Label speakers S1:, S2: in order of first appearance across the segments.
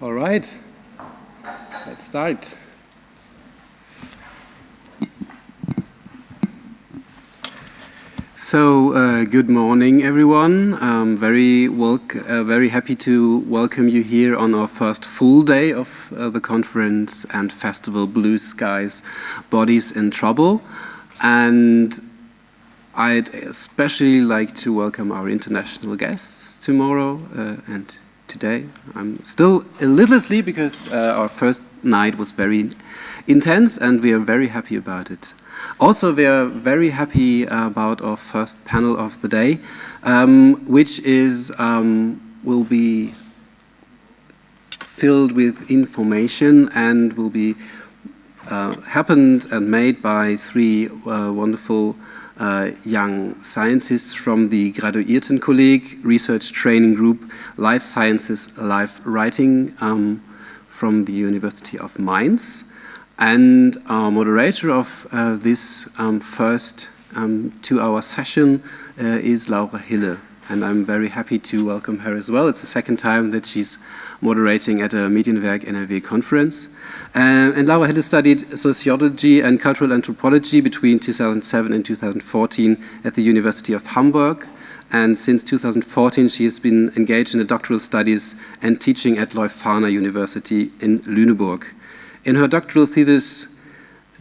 S1: All right, let's start. So, good morning, everyone. Very happy to welcome you here on our first full day of the conference and festival Blue Skies, Bodies in Trouble. And I'd especially like to welcome our international guests tomorrow and today. I'm still a little asleep because our first night was very intense and we are very happy about it. Also, we are very happy about our first panel of the day, which will be filled with information and will be happened and made by three wonderful young scientists from the Graduiertenkolleg Research Training Group Life Sciences Life Writing from the University of Mainz. And our moderator of this first 2-hour session is Laura Hille. And I'm very happy to welcome her as well. It's the second time that she's moderating at a Medienwerk NRW conference. And Laura Hille studied sociology and cultural anthropology between 2007 and 2014 at the University of Hamburg. And since 2014, she has been engaged in the doctoral studies and teaching at Leuphana University in Lüneburg. In her doctoral thesis,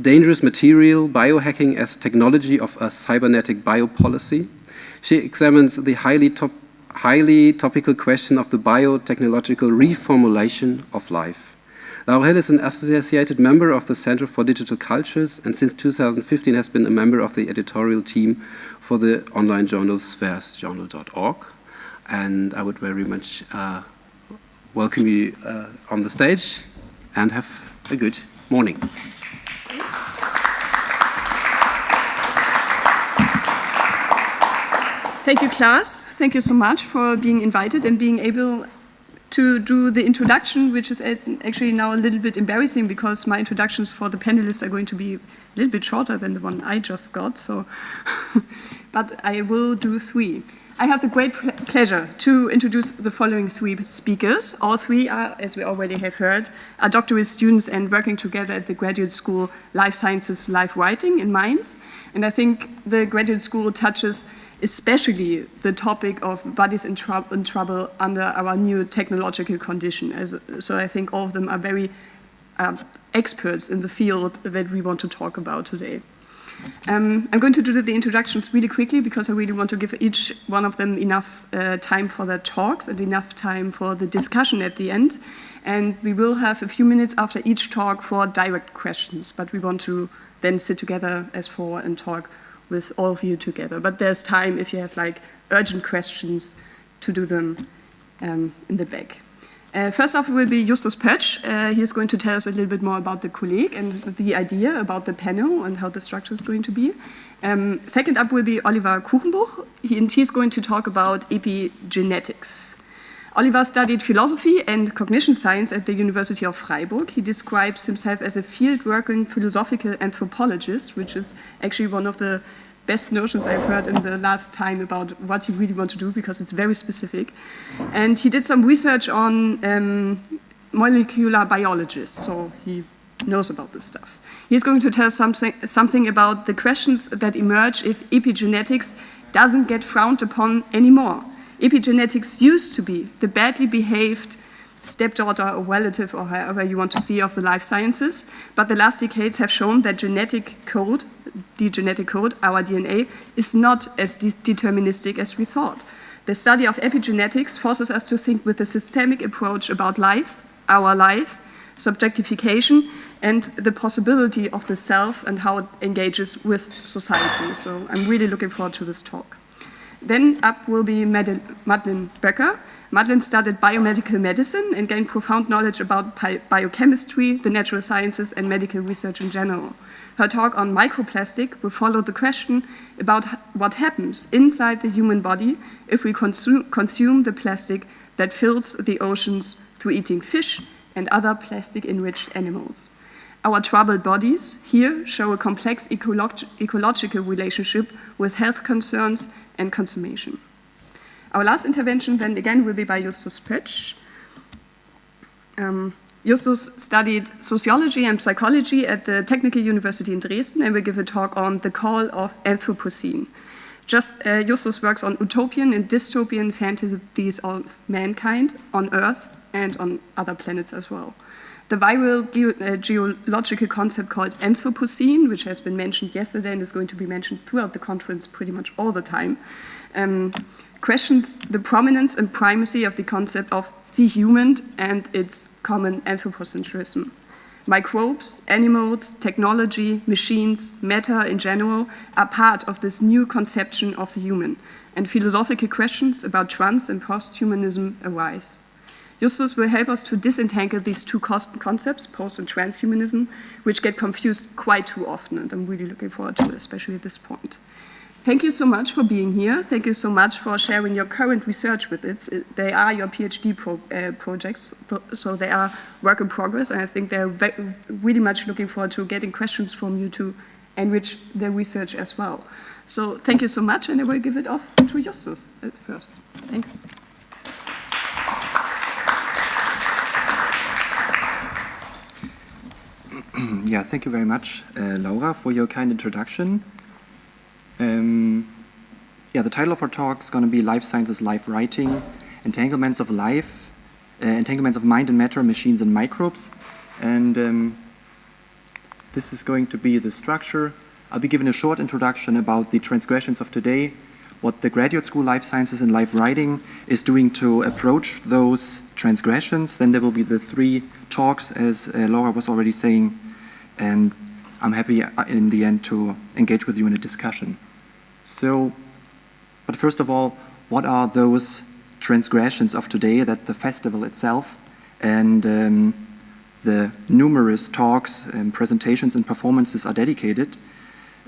S1: Dangerous Material, Biohacking as Technology of a Cybernetic Biopolicy, she examines the highly topical question of the biotechnological reformulation of life. Laura Hille is an associated member of the Center for Digital Cultures and since 2015 has been a member of the editorial team for the online journal sphäresjournal.org. And I would very much welcome you on the stage and have a good morning.
S2: Thank you, Klaas. Thank you so much for being invited and being able to do the introduction, which is actually now a little bit embarrassing because my introductions for the panelists are going to be a little bit shorter than the one I just got. So, but I will do 3. I have the great pleasure to introduce the following 3 speakers. All 3 are, as we already have heard, are doctoral students and working together at the graduate school Life Sciences Life Writing in Mainz. And I think the graduate school touches especially the topic of bodies in trouble under our new technological condition. So I think all of them are very experts in the field that we want to talk about today. I'm going to do the introductions really quickly because I really want to give each one of them enough time for their talks and enough time for the discussion at the end. And we will have a few minutes after each talk for direct questions, but we want to then sit together as 4 and talk with all of you together. But there's time if you have like urgent questions to do them in the back. First off will be Justus Pötzsch. He is going to tell us a little bit more about the colleague and the idea about the panel and how the structure is going to be. Second up will be Oliver Kuchenbuch. He's going to talk about epigenetics. Oliver studied philosophy and cognition science at the University of Freiburg. He describes himself as a field-working philosophical anthropologist, which is actually one of the best notions I've heard in the last time about what you really want to do because it's very specific. And he did some research on molecular biologists, so he knows about this stuff. He's going to tell us something about the questions that emerge if epigenetics doesn't get frowned upon anymore. Epigenetics used to be the badly behaved stepdaughter or relative or however you want to see of the life sciences, but the last decades have shown that genetic code, the genetic code, our DNA, is not as deterministic as we thought. The study of epigenetics forces us to think with a systemic approach about life, our life, subjectification, and the possibility of the self and how it engages with society. So I'm really looking forward to this talk. Then up will be Madeleine Böckers. Madeleine studied biomedical medicine and gained profound knowledge about biochemistry, the natural sciences, and medical research in general. Her talk on microplastic will follow the question about what happens inside the human body if we consume the plastic that fills the oceans through eating fish and other plastic-enriched animals. Our troubled bodies here show a complex ecological relationship with health concerns and consummation. Our last intervention then again will be by Justus Pötzsch. Justus studied sociology and psychology at the Technical University in Dresden and will give a talk on the call of Anthropocene. Justus works on utopian and dystopian fantasies of mankind on Earth and on other planets as well. The viral geological concept called Anthropocene, which has been mentioned yesterday and is going to be mentioned throughout the conference pretty much all the time, questions the prominence and primacy of the concept of the human and its common anthropocentrism. Microbes, animals, technology, machines, matter in general are part of this new conception of the human, and philosophical questions about trans and post-humanism arise. Justus will help us to disentangle these two concepts, post and transhumanism, which get confused quite too often, and I'm really looking forward to it, especially at this point. Thank you so much for being here. Thank you so much for sharing your current research with us. They are your PhD projects, so they are work in progress, and I think they're really much looking forward to getting questions from you to enrich their research as well. So thank you so much, and I will give it off to Justus at first. Thanks.
S3: Yeah, thank you very much, Laura, for your kind introduction. The title of our talk is going to be Life Sciences, Life Writing, Entanglements of Life, Entanglements of Mind and Matter, Machines and Microbes. And this is going to be the structure. I'll be giving a short introduction about the transgressions of today, what the graduate school Life Sciences and Life Writing is doing to approach those transgressions. Then there will be the 3 talks, as Laura was already saying, and I'm happy in the end to engage with you in a discussion. So, but first of all, what are those transgressions of today that the festival itself and the numerous talks and presentations and performances are dedicated?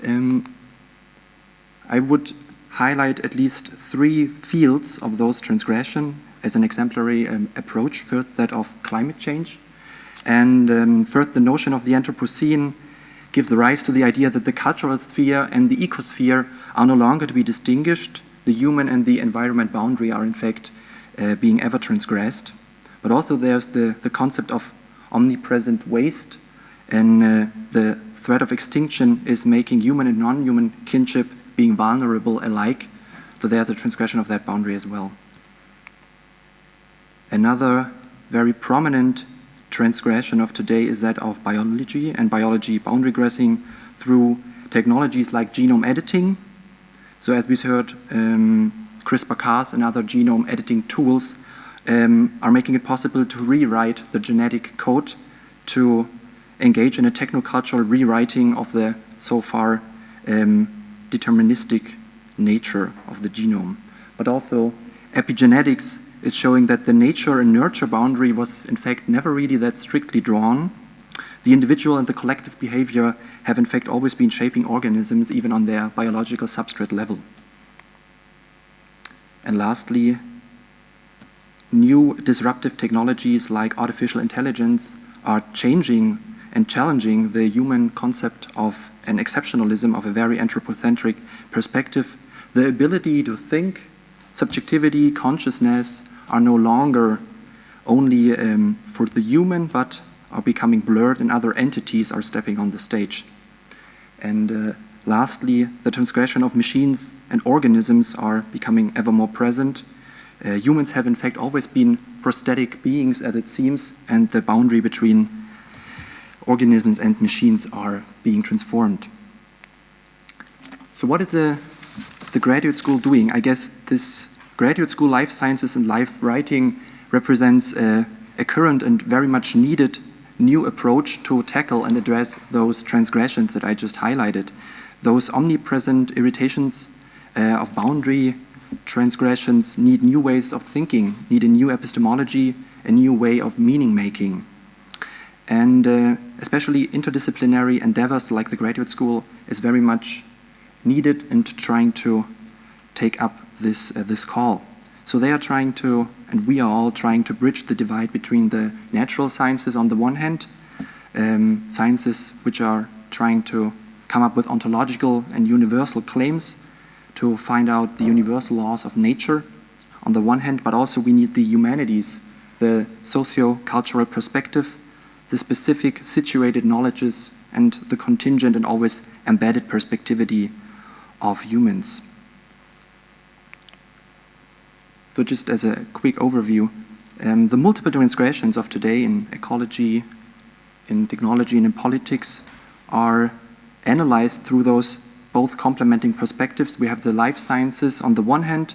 S3: I would highlight at least 3 fields of those transgression as an exemplary approach. First, that of climate change, and first, the notion of the Anthropocene gives the rise to the idea that the cultural sphere and the ecosphere are no longer to be distinguished. The human and the environment boundary are in fact being ever transgressed. But also there's the concept of omnipresent waste, and the threat of extinction is making human and non-human kinship being vulnerable alike. So there's the transgression of that boundary as well. Another very prominent transgression of today is that of biology, and biology boundary crossing through technologies like genome editing. So as we heard, CRISPR-Cas and other genome editing tools are making it possible to rewrite the genetic code, to engage in a technocultural rewriting of the so far deterministic nature of the genome. But also epigenetics is showing that the nature and nurture boundary was in fact never really that strictly drawn. The individual and the collective behavior have in fact always been shaping organisms even on their biological substrate level. And lastly, new disruptive technologies like artificial intelligence are changing and challenging the human concept of an exceptionalism, of a very anthropocentric perspective. The ability to think, subjectivity, consciousness are no longer only for the human, but are becoming blurred, and other entities are stepping on the stage. And lastly, the transgression of machines and organisms are becoming ever more present. Humans have in fact always been prosthetic beings, as it seems, and the boundary between organisms and machines are being transformed. So what is the graduate school doing? I guess this graduate school Life Sciences and Life Writing represents a current and very much needed new approach to tackle and address those transgressions that I just highlighted. Those omnipresent irritations of boundary transgressions need new ways of thinking, need a new epistemology, a new way of meaning making. And especially interdisciplinary endeavors like the graduate school is very much needed in trying to take up this call. So they are trying to, and we are all trying to bridge the divide between the natural sciences on the one hand, sciences which are trying to come up with ontological and universal claims to find out the universal laws of nature on the one hand, but also we need the humanities the socio-cultural perspective, the specific situated knowledges, and the contingent and always embedded perspectivity of humans. So just as a quick overview, the multiple transgressions of today in ecology, in technology, and in politics are analyzed through those both complementing perspectives. We have the life sciences on the one hand,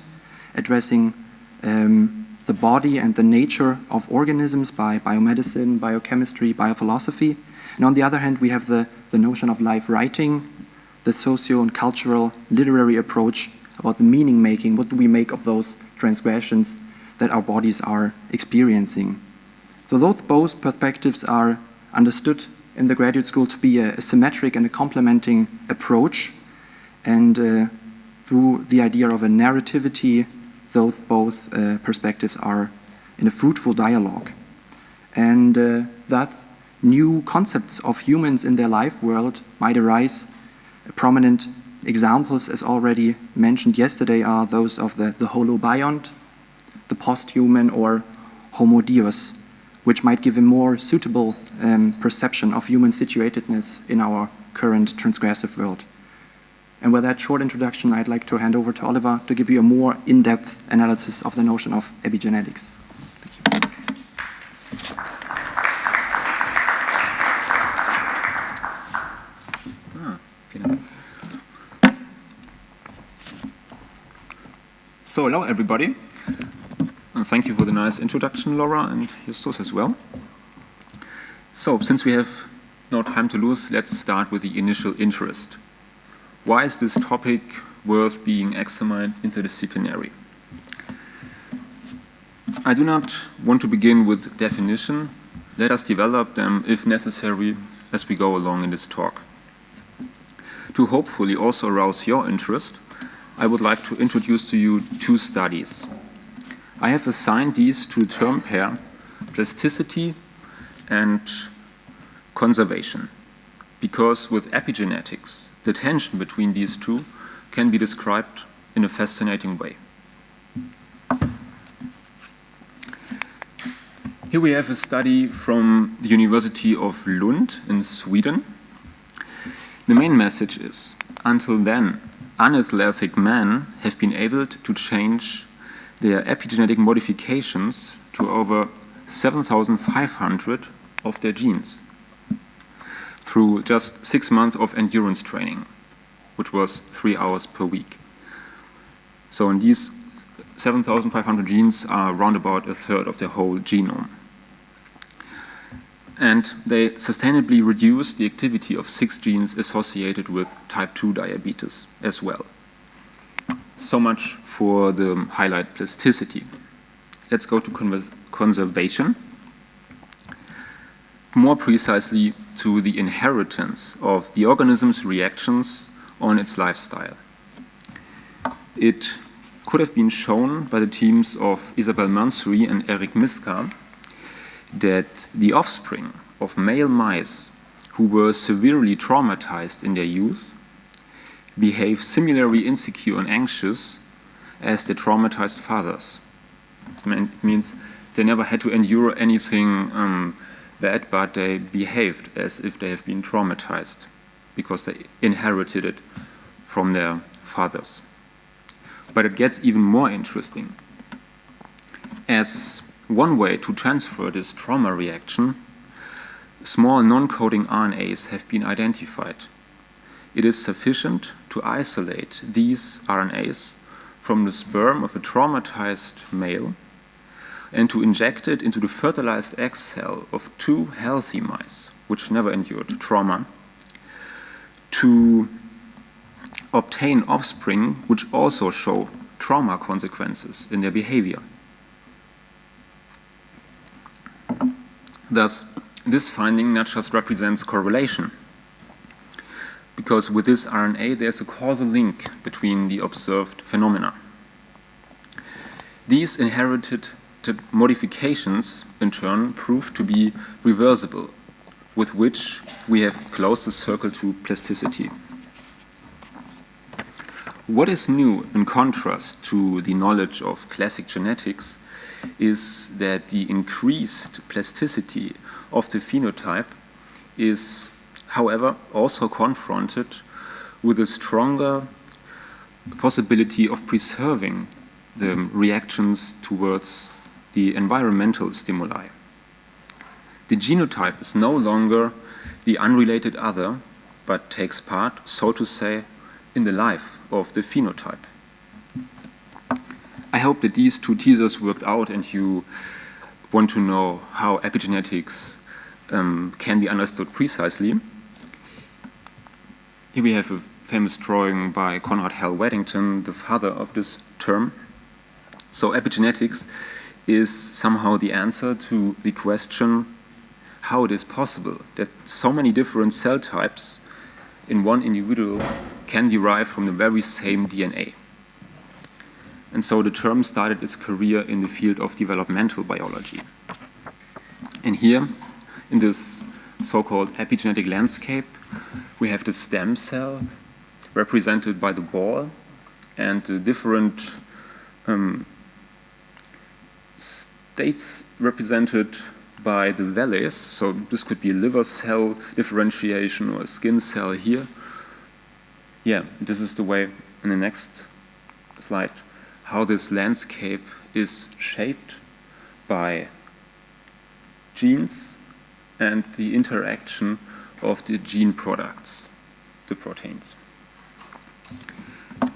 S3: addressing the body and the nature of organisms by biomedicine, biochemistry, biophilosophy. And on the other hand, we have the notion of life writing, the socio and cultural literary approach about the meaning making. What do we make of those transgressions that our bodies are experiencing? So those both perspectives are understood in the graduate school to be a symmetric and a complementing approach. And through the idea of a narrativity, those both perspectives are in a fruitful dialogue. And thus, new concepts of humans in their life world might arise. Prominent examples, as already mentioned yesterday, are those of the holobiont, the post-human, or homo deus, which might give a more suitable perception of human situatedness in our current transgressive world. And with that short introduction, I'd like to hand over to Oliver to give you a more in-depth analysis of the notion of epigenetics. Thank
S4: you. So, hello everybody. And thank you for the nice introduction, Laura, and Justus as well. So, since we have no time to lose, let's start with the initial interest. Why is this topic worth being examined interdisciplinary? I do not want to begin with definition. Let us develop them, if necessary, as we go along in this talk. To hopefully also arouse your interest, I would like to introduce to you two studies. I have assigned these to the term pair, plasticity and conservation, because with epigenetics, the tension between these two can be described in a fascinating way. Here we have a study from the University of Lund in Sweden. The main message is, until then, unathletic men have been able to change their epigenetic modifications to over 7,500 of their genes through just 6 months of endurance training, which was 3 hours per week. So in these 7,500 genes are around about a third of their whole genome. And they sustainably reduce the activity of 6 genes associated with type 2 diabetes as well. So much for the highlight plasticity. Let's go to conservation. More precisely, to the inheritance of the organism's reactions on its lifestyle. It could have been shown by the teams of Isabel Mansouri and Eric Miska that the offspring of male mice who were severely traumatized in their youth behave similarly insecure and anxious as their traumatized fathers. It means they never had to endure anything bad, but they behaved as if they have been traumatized because they inherited it from their fathers. But it gets even more interesting. As one way to transfer this trauma reaction, small non-coding RNAs have been identified. It is sufficient to isolate these RNAs from the sperm of a traumatized male and to inject it into the fertilized egg cell of 2 healthy mice, which never endured trauma, to obtain offspring which also show trauma consequences in their behavior. Thus, this finding not just represents correlation, because with this RNA there's a causal link between the observed phenomena. These inherited modifications, in turn, prove to be reversible, with which we have closed the circle to plasticity. What is new, in contrast to the knowledge of classic genetics, is that the increased plasticity of the phenotype is, however, also confronted with a stronger possibility of preserving the reactions towards the environmental stimuli. The genotype is no longer the unrelated other, but takes part, so to say, in the life of the phenotype. I hope that these two teasers worked out and you want to know how epigenetics can be understood precisely. Here we have a famous drawing by Conrad Hal Waddington, the father of this term. So epigenetics is somehow the answer to the question how it is possible that so many different cell types in one individual can derive from the very same DNA. And so the term started its career in the field of developmental biology. And here, in this so-called epigenetic landscape, we have the stem cell represented by the ball and the different states represented by the valleys. So this could be a liver cell differentiation or a skin cell here. Yeah, this is the way in the next slide how this landscape is shaped by genes and the interaction of the gene products, the proteins.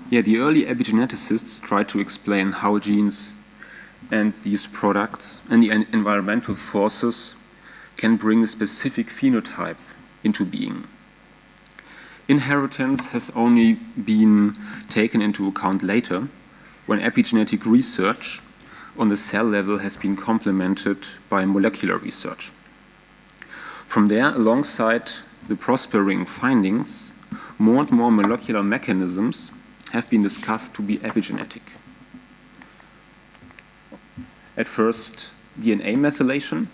S4: Yeah, the early epigeneticists tried to explain how genes and these products and the environmental forces can bring a specific phenotype into being. Inheritance has only been taken into account later, when epigenetic research on the cell level has been complemented by molecular research. From there, alongside the prospering findings, more and more molecular mechanisms have been discussed to be epigenetic. At first, DNA methylation,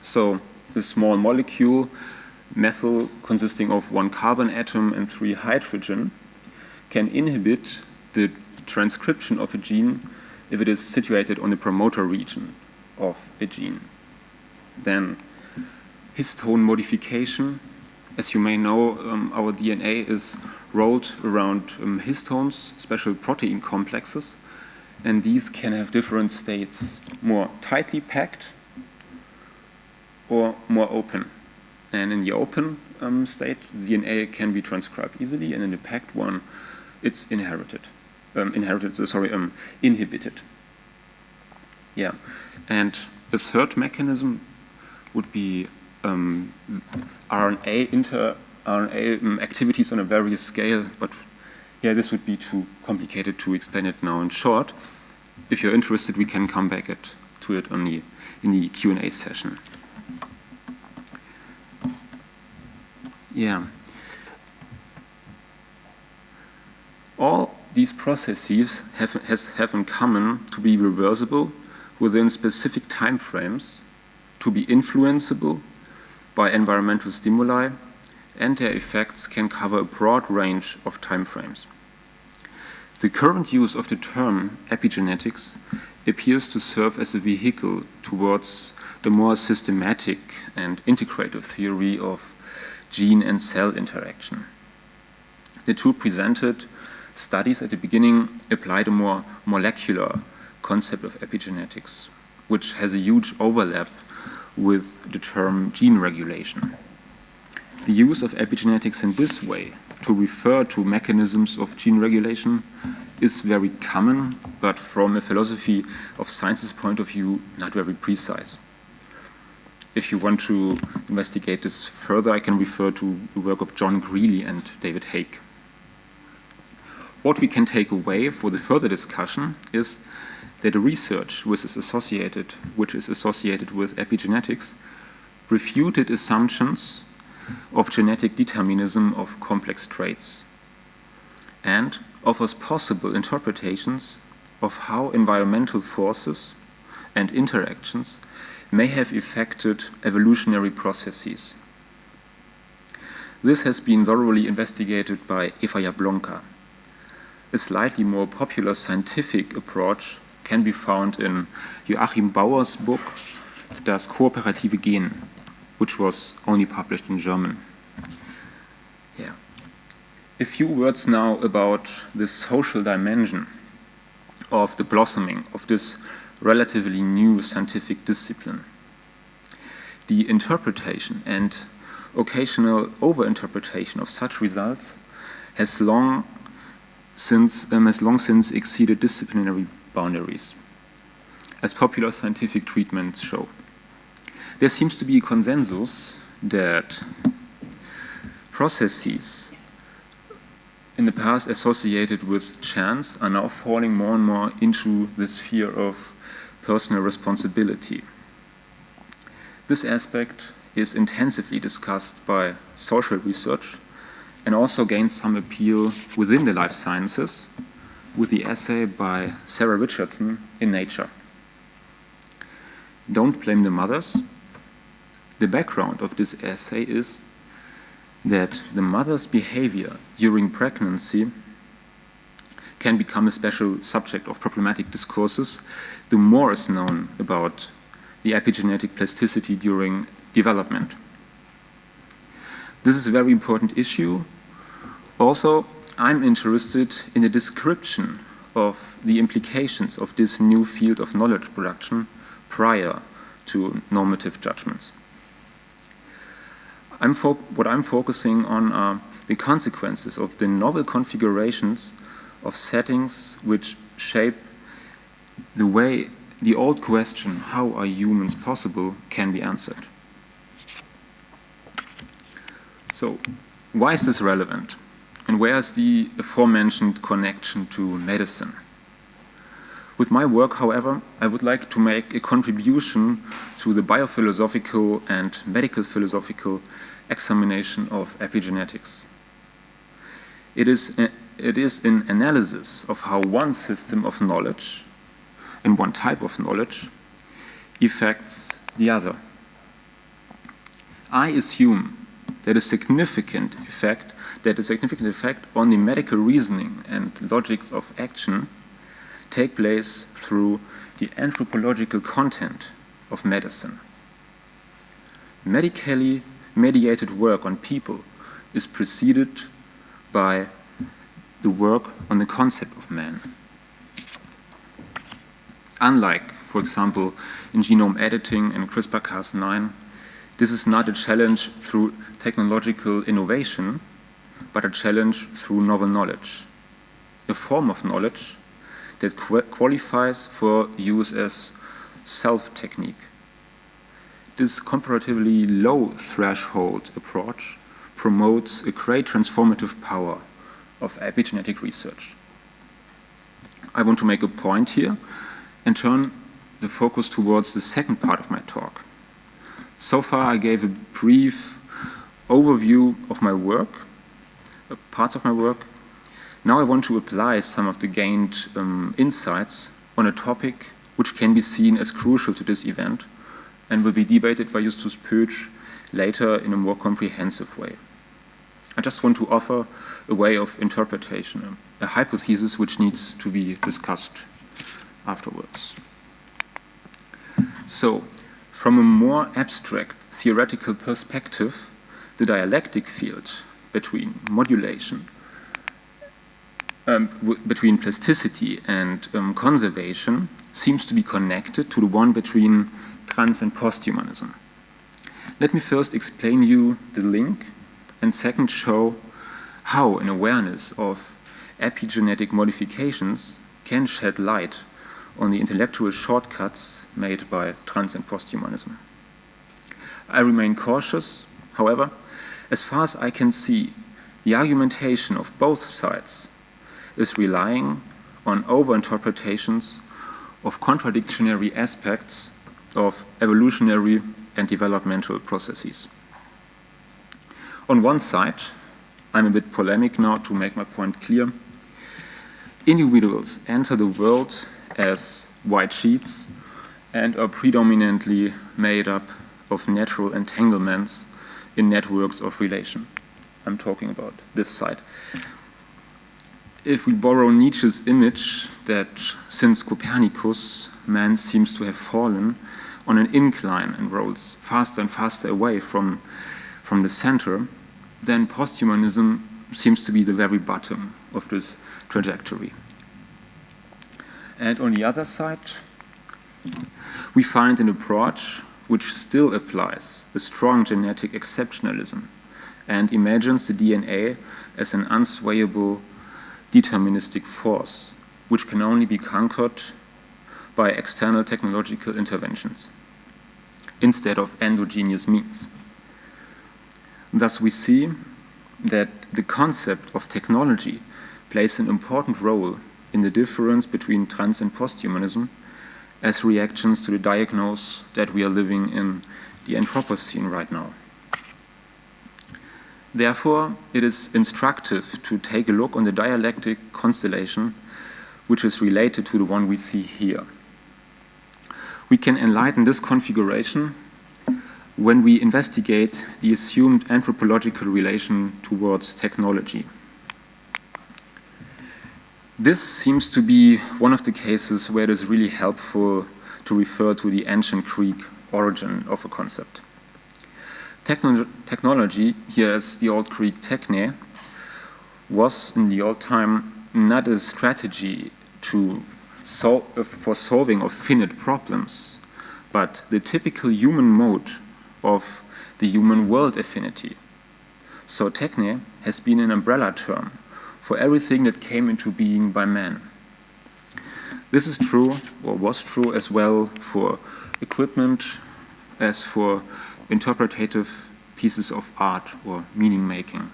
S4: so the small molecule, methyl consisting of one carbon atom and 3 hydrogen, can inhibit the transcription of a gene if it is situated on the promoter region of a gene. Then histone modification. As you may know, our DNA is rolled around histones, special protein complexes, and these can have different states, more tightly packed or more open. And in the open state, the DNA can be transcribed easily, and in the packed one, it's inhibited. Yeah, and the third mechanism would be RNA activities on a various scale, but yeah, this would be too complicated to explain it now in short. If you're interested, we can come back to it in the Q&A session. Yeah. All these processes have in common to be reversible within specific time frames, to be influenceable by environmental stimuli, and their effects can cover a broad range of time frames. The current use of the term epigenetics appears to serve as a vehicle towards a more systematic and integrative theory of gene and cell interaction. The two presented studies at the beginning applied a more molecular concept of epigenetics, which has a huge overlap with the term gene regulation. The use of epigenetics in this way to refer to mechanisms of gene regulation is very common, but from a philosophy of science's point of view, not very precise. If you want to investigate this further, I can refer to the work of John Greeley and David Haig. What we can take away for the further discussion is that the research which is associated with epigenetics refuted assumptions of genetic determinism of complex traits and offers possible interpretations of how environmental forces and interactions may have affected evolutionary processes. This has been thoroughly investigated by Eva Jablonka. A slightly more popular scientific approach can be found in Joachim Bauer's book, Das kooperative Gen, which was only published in German. Yeah. A few words now about the social dimension of the blossoming of this relatively new scientific discipline. The interpretation and occasional overinterpretation of such results has long since exceeded disciplinary boundaries, as popular scientific treatments show. There seems to be a consensus that processes in the past associated with chance are now falling more and more into the sphere of personal responsibility. This aspect is intensively discussed by social research and also gains some appeal within the life sciences with the essay by Sarah Richardson in Nature. Don't blame the mothers. The background of this essay is that the mother's behavior during pregnancy can become a special subject of problematic discourses, the more is known about the epigenetic plasticity during development. This is a very important issue. Also, I'm interested in the description of the implications of this new field of knowledge production prior to normative judgments. What I'm focusing on are the consequences of the novel configurations of settings which shape the way the old question, how are humans possible, can be answered. So, why is this relevant? And where is the aforementioned connection to medicine? With my work, however, I would like to make a contribution to the biophilosophical and medical philosophical examination of epigenetics. It is an analysis of how one system of knowledge and one type of knowledge affects the other. I assume that a significant effect on the medical reasoning and logics of action take place through the anthropological content of medicine. Medically mediated work on people is preceded by the work on the concept of man. Unlike, for example, in genome editing and CRISPR-Cas9, this is not a challenge through technological innovation, but a challenge through novel knowledge, a form of knowledge that qualifies for use as self-technique. This comparatively low threshold approach promotes a great transformative power of epigenetic research. I want to make a point here and turn the focus towards the second part of my talk. So far, I gave a brief overview of my work, parts of my work. Now I want to apply some of the gained insights on a topic which can be seen as crucial to this event and will be debated by Justus Pötzsch later in a more comprehensive way. I just want to offer a way of interpretation, a hypothesis which needs to be discussed afterwards. So, from a more abstract theoretical perspective, the dialectic field between modulation, between plasticity and conservation seems to be connected to the one between trans and posthumanism. Let me first explain you the link and second show how an awareness of epigenetic modifications can shed light on the intellectual shortcuts made by trans and posthumanism. I remain cautious, however, as far as I can see, the argumentation of both sides is relying on overinterpretations of contradictory aspects of evolutionary and developmental processes. On one side, I'm a bit polemic now to make my point clear, individuals enter the world as white sheets and are predominantly made up of natural entanglements in networks of relation. I'm talking about this side. if we borrow Nietzsche's image that since Copernicus, man seems to have fallen on an incline and rolls faster and faster away from the center, then posthumanism seems to be the very bottom of this trajectory. And on the other side, we find an approach which still applies a strong genetic exceptionalism and imagines the DNA as an unswayable deterministic force, which can only be conquered by external technological interventions instead of endogenous means. Thus, we see that the concept of technology plays an important role in the difference between trans and posthumanism as reactions to the diagnosis that we are living in the Anthropocene right now. Therefore, it is instructive to take a look on the dialectic constellation which is related to the one we see here. We can enlighten this configuration when we investigate the assumed anthropological relation towards technology. This seems to be one of the cases where it is really helpful to refer to the ancient Greek origin of a concept. Technology, here as the old Greek techne, was in the old time not a strategy for solving of finite problems, but the typical human mode of the human world affinity. So techne has been an umbrella term for everything that came into being by man. This is true, or was true as well for equipment as for interpretative pieces of art or meaning making.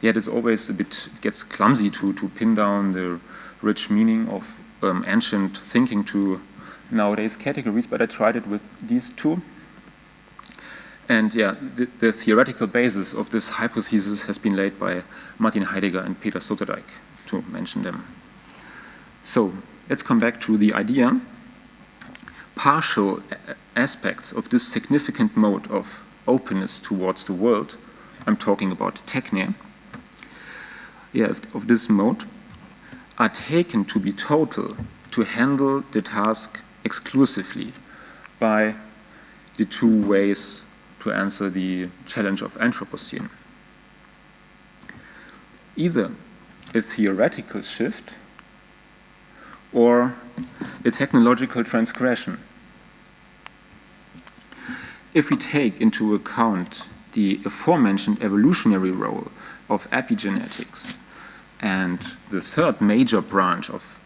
S4: Yet it's always it gets clumsy to pin down the rich meaning of ancient thinking to nowadays categories, but I tried it with these two. And yeah, the theoretical basis of this hypothesis has been laid by Martin Heidegger and Peter Sloterdijk, to mention them. So let's come back to the idea. Partial aspects of this significant mode of openness towards the world, I'm talking about techne, of this mode, are taken to be total to handle the task exclusively by the two ways to answer the challenge of Anthropocene. Either a theoretical shift or a technological transgression. If we take into account the aforementioned evolutionary role of epigenetics and the third major branch of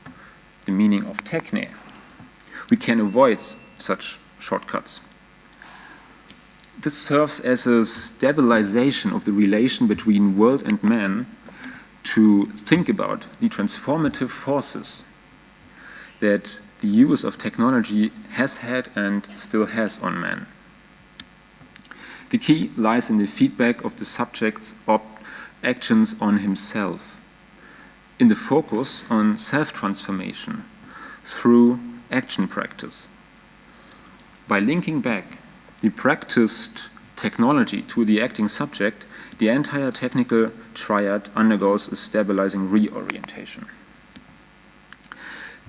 S4: the meaning of techne, we can avoid such shortcuts. This serves as a stabilization of the relation between world and man to think about the transformative forces that the use of technology has had and still has on man. The key lies in the feedback of the subject's actions on himself, in the focus on self-transformation through action practice. By linking back the practiced technology to the acting subject, the entire technical triad undergoes a stabilizing reorientation.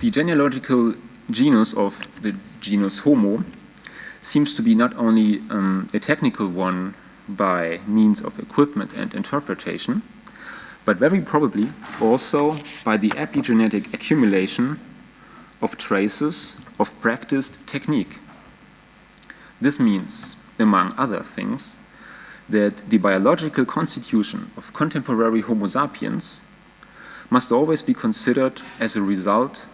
S4: The genealogical genus of the genus Homo seems to be not only a technical one by means of equipment and interpretation, but very probably also by the epigenetic accumulation of traces of practiced technique. This means, among other things, that the biological constitution of contemporary Homo sapiens must always be considered as a result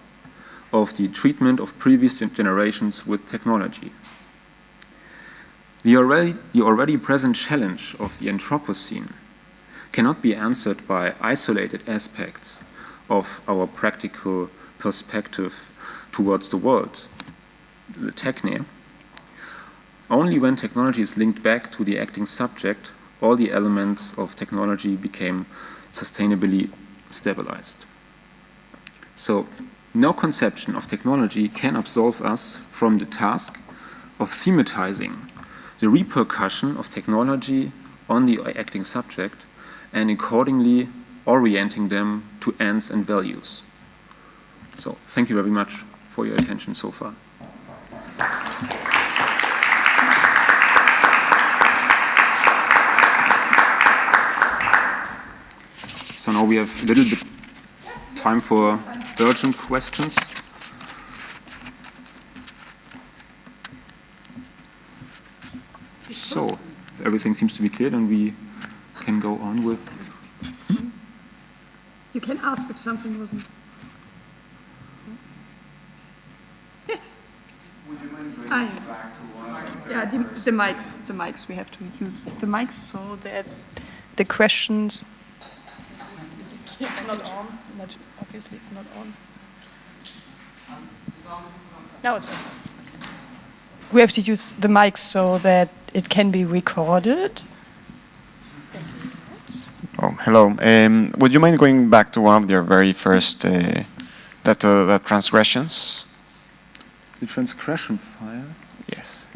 S4: of the treatment of previous generations with technology. The already present challenge of the Anthropocene cannot be answered by isolated aspects of our practical perspective towards the world, the techne. Only when technology is linked back to the acting subject, all the elements of technology became sustainably stabilized. So, no conception of technology can absolve us from the task of thematizing the repercussion of technology on the acting subject and accordingly orienting them to ends and values. So thank you very much for your attention so far. So now we have a little bit time for urgent questions. So, if everything seems to be clear, then we can go on with...
S2: You can ask if something wasn't... Yes?
S5: Would you mind bringing back to one?
S2: Yeah, the mics, we have to use the mics so that the questions... It's not on. Obviously, it's not on. Now it's on. We have to use the mics so that it can be recorded.
S6: Oh, hello. Would you mind going back to one of your very first the transgressions?
S4: The transgression file?
S6: Yes.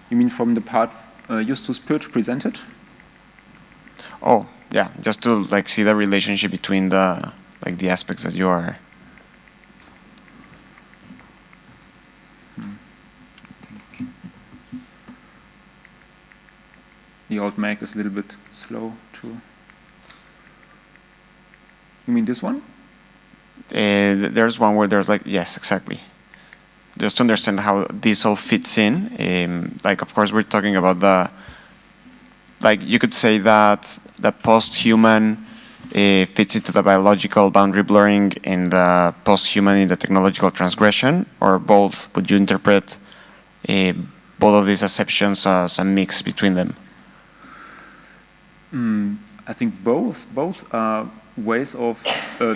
S4: You mean from the part Justus Pötzsch presented?
S6: Oh, yeah. Just to see the relationship between the aspects that you are.
S4: The old Mac is a little bit slow too. You mean this one?
S6: There's one where there's yes, exactly. Just to understand how this all fits in. Of course, we're talking about you could say that the post-human fits into the biological boundary blurring and the post-human in the technological transgression, or both? Would you interpret both of these acceptions as a mix between them?
S4: I think both are ways of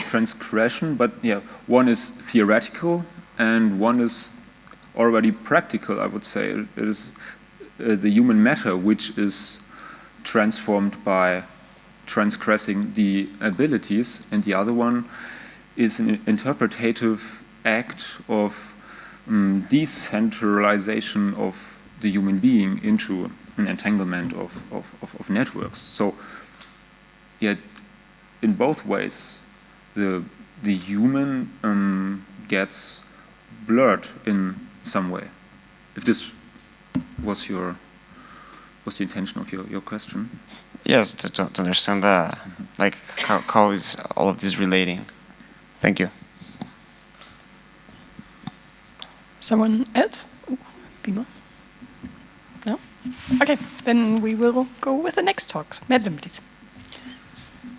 S4: transgression, but yeah, one is theoretical and one is already practical, I would say. It is the human matter which is transformed by transgressing the abilities, and the other one is an interpretative act of decentralization of the human being into an entanglement of networks. So, yet in both ways, the human gets blurred in some way. If this was the intention of your question.
S6: Yes, to understand how is all of this relating. Thank you.
S2: Someone else? Beamer? No? Okay, then we will go with the next talk. Madeleine, please.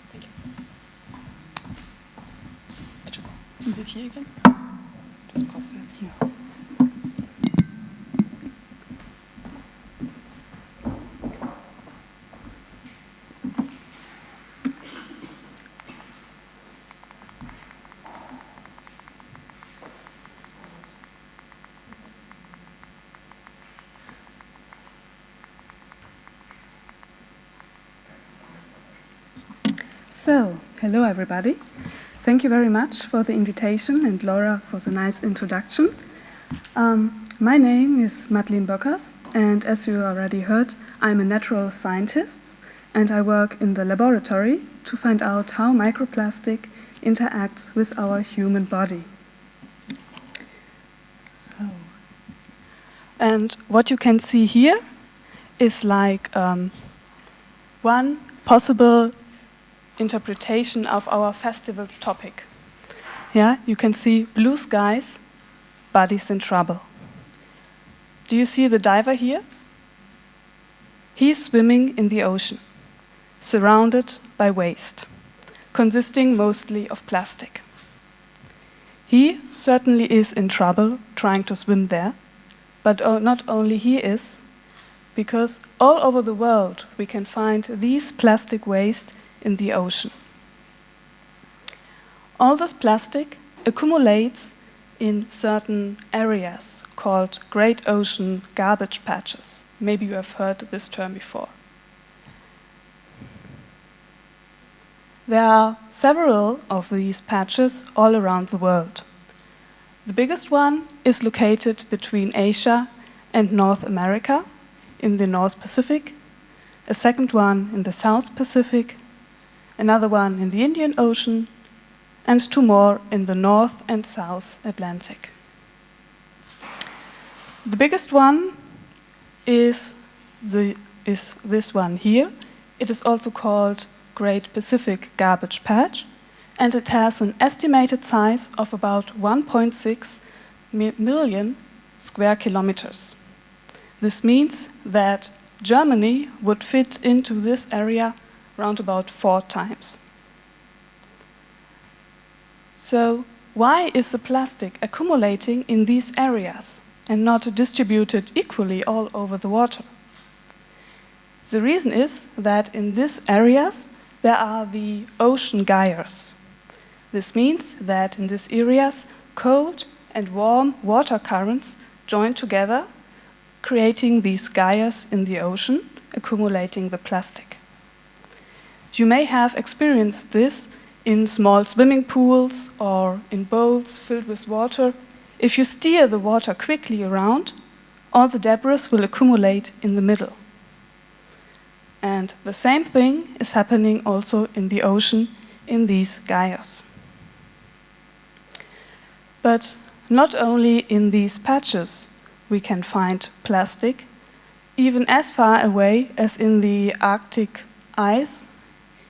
S2: Thank you. I just leave it here again. Just pass it here.
S7: So, hello everybody. Thank you very much for the invitation and Laura for the nice introduction. My name is Madeleine Böckers, and as you already heard, I'm a natural scientist and I work in the laboratory to find out how microplastic interacts with our human body. So, and what you can see here is one possible interpretation of our festival's topic. Yeah, you can see blue skies, bodies in trouble. Do you see the diver here? He's swimming in the ocean, surrounded by waste, consisting mostly of plastic. He certainly is in trouble trying to swim there, but not only he is, because all over the world we can find these plastic waste in the ocean. All this plastic accumulates in certain areas called Great Ocean Garbage Patches. Maybe you have heard this term before. There are several of these patches all around the world. The biggest one is located between Asia and North America in the North Pacific, a second one in the South Pacific, another one in the Indian Ocean, and 2 more in the North and South Atlantic. The biggest one is this one here. It is also called Great Pacific Garbage Patch, and it has an estimated size of about 1.6 million square kilometers. This means that Germany would fit into this area round about 4 times. So why is the plastic accumulating in these areas and not distributed equally all over the water? The reason is that in these areas there are the ocean gyres. This means that in these areas cold and warm water currents join together, creating these gyres in the ocean, accumulating the plastic. You may have experienced this in small swimming pools or in bowls filled with water. If you steer the water quickly around, all the debris will accumulate in the middle. And the same thing is happening also in the ocean in these gyres. But not only in these patches we can find plastic, even as far away as in the Arctic ice,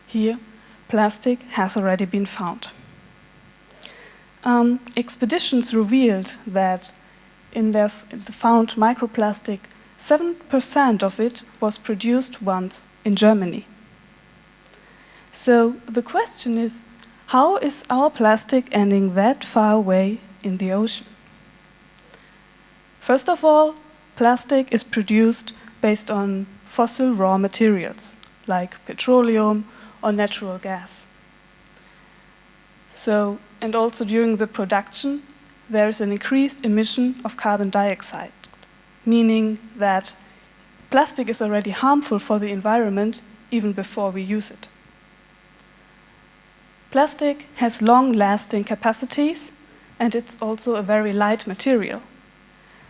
S7: here plastic has already been found. Expeditions revealed that in the found microplastic, 7% of it was produced once in Germany. So the question is, how is our plastic ending that far away in the ocean? First of all, plastic is produced based on fossil raw materials, like petroleum or natural gas. So, and also during the production, there is an increased emission of carbon dioxide, meaning that plastic is already harmful for the environment even before we use it. Plastic has long-lasting capacities, and it's also a very light material,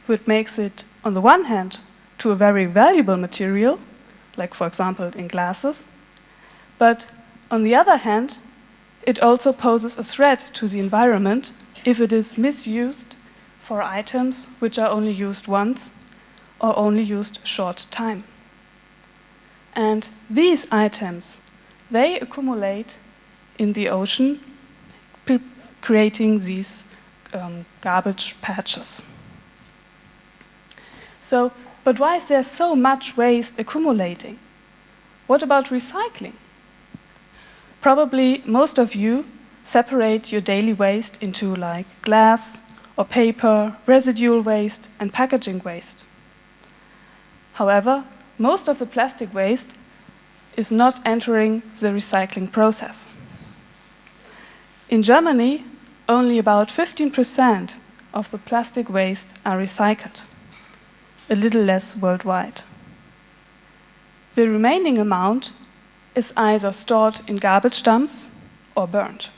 S7: which makes it, on the one hand, to a very valuable material, like for example in glasses, but on the other hand, it also poses a threat to the environment if it is misused for items which are only used once or only used a short time. And these items, they accumulate in the ocean, creating these garbage patches. So, but why is there so much waste accumulating? What about recycling? Probably most of you separate your daily waste into like glass or paper, residual waste, and packaging waste. However, most of the plastic waste is not entering the recycling process. In Germany, only about 15% of the plastic waste are recycled, a little less worldwide. The remaining amount is either stored in garbage dumps or burned.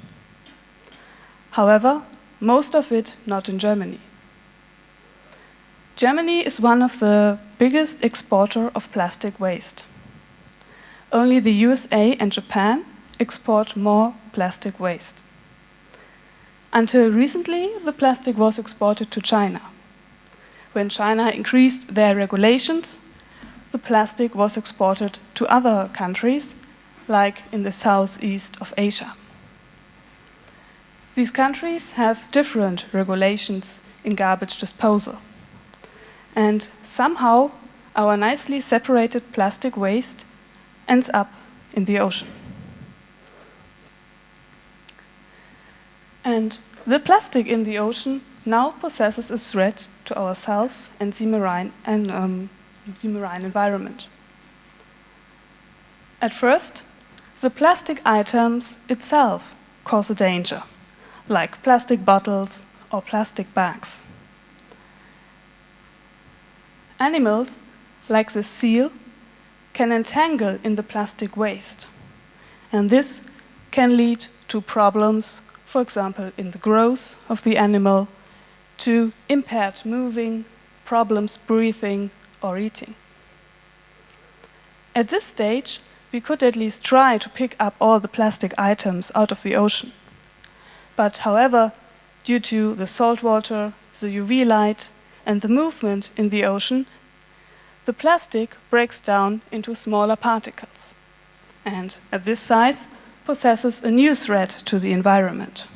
S7: However, most of it not in Germany. Germany is one of the biggest exporters of plastic waste. Only the USA and Japan export more plastic waste. Until recently, the plastic was exported to China. When China increased their regulations, the plastic was exported to other countries, like in the southeast of Asia. These countries have different regulations in garbage disposal. And somehow, our nicely separated plastic waste ends up in the ocean. And the plastic in the ocean now possesses a threat to ourselves and the marine environment. At first, the plastic items itself cause a danger, like plastic bottles or plastic bags. Animals, like the seal, can entangle in the plastic waste, and this can lead to problems, for example, in the growth of the animal, to impaired moving, problems breathing or eating. At this stage, we could at least try to pick up all the plastic items out of the ocean. But however, due to the salt water, the UV light, and the movement in the ocean, the plastic breaks down into smaller particles, and at this size possesses a new threat to the environment.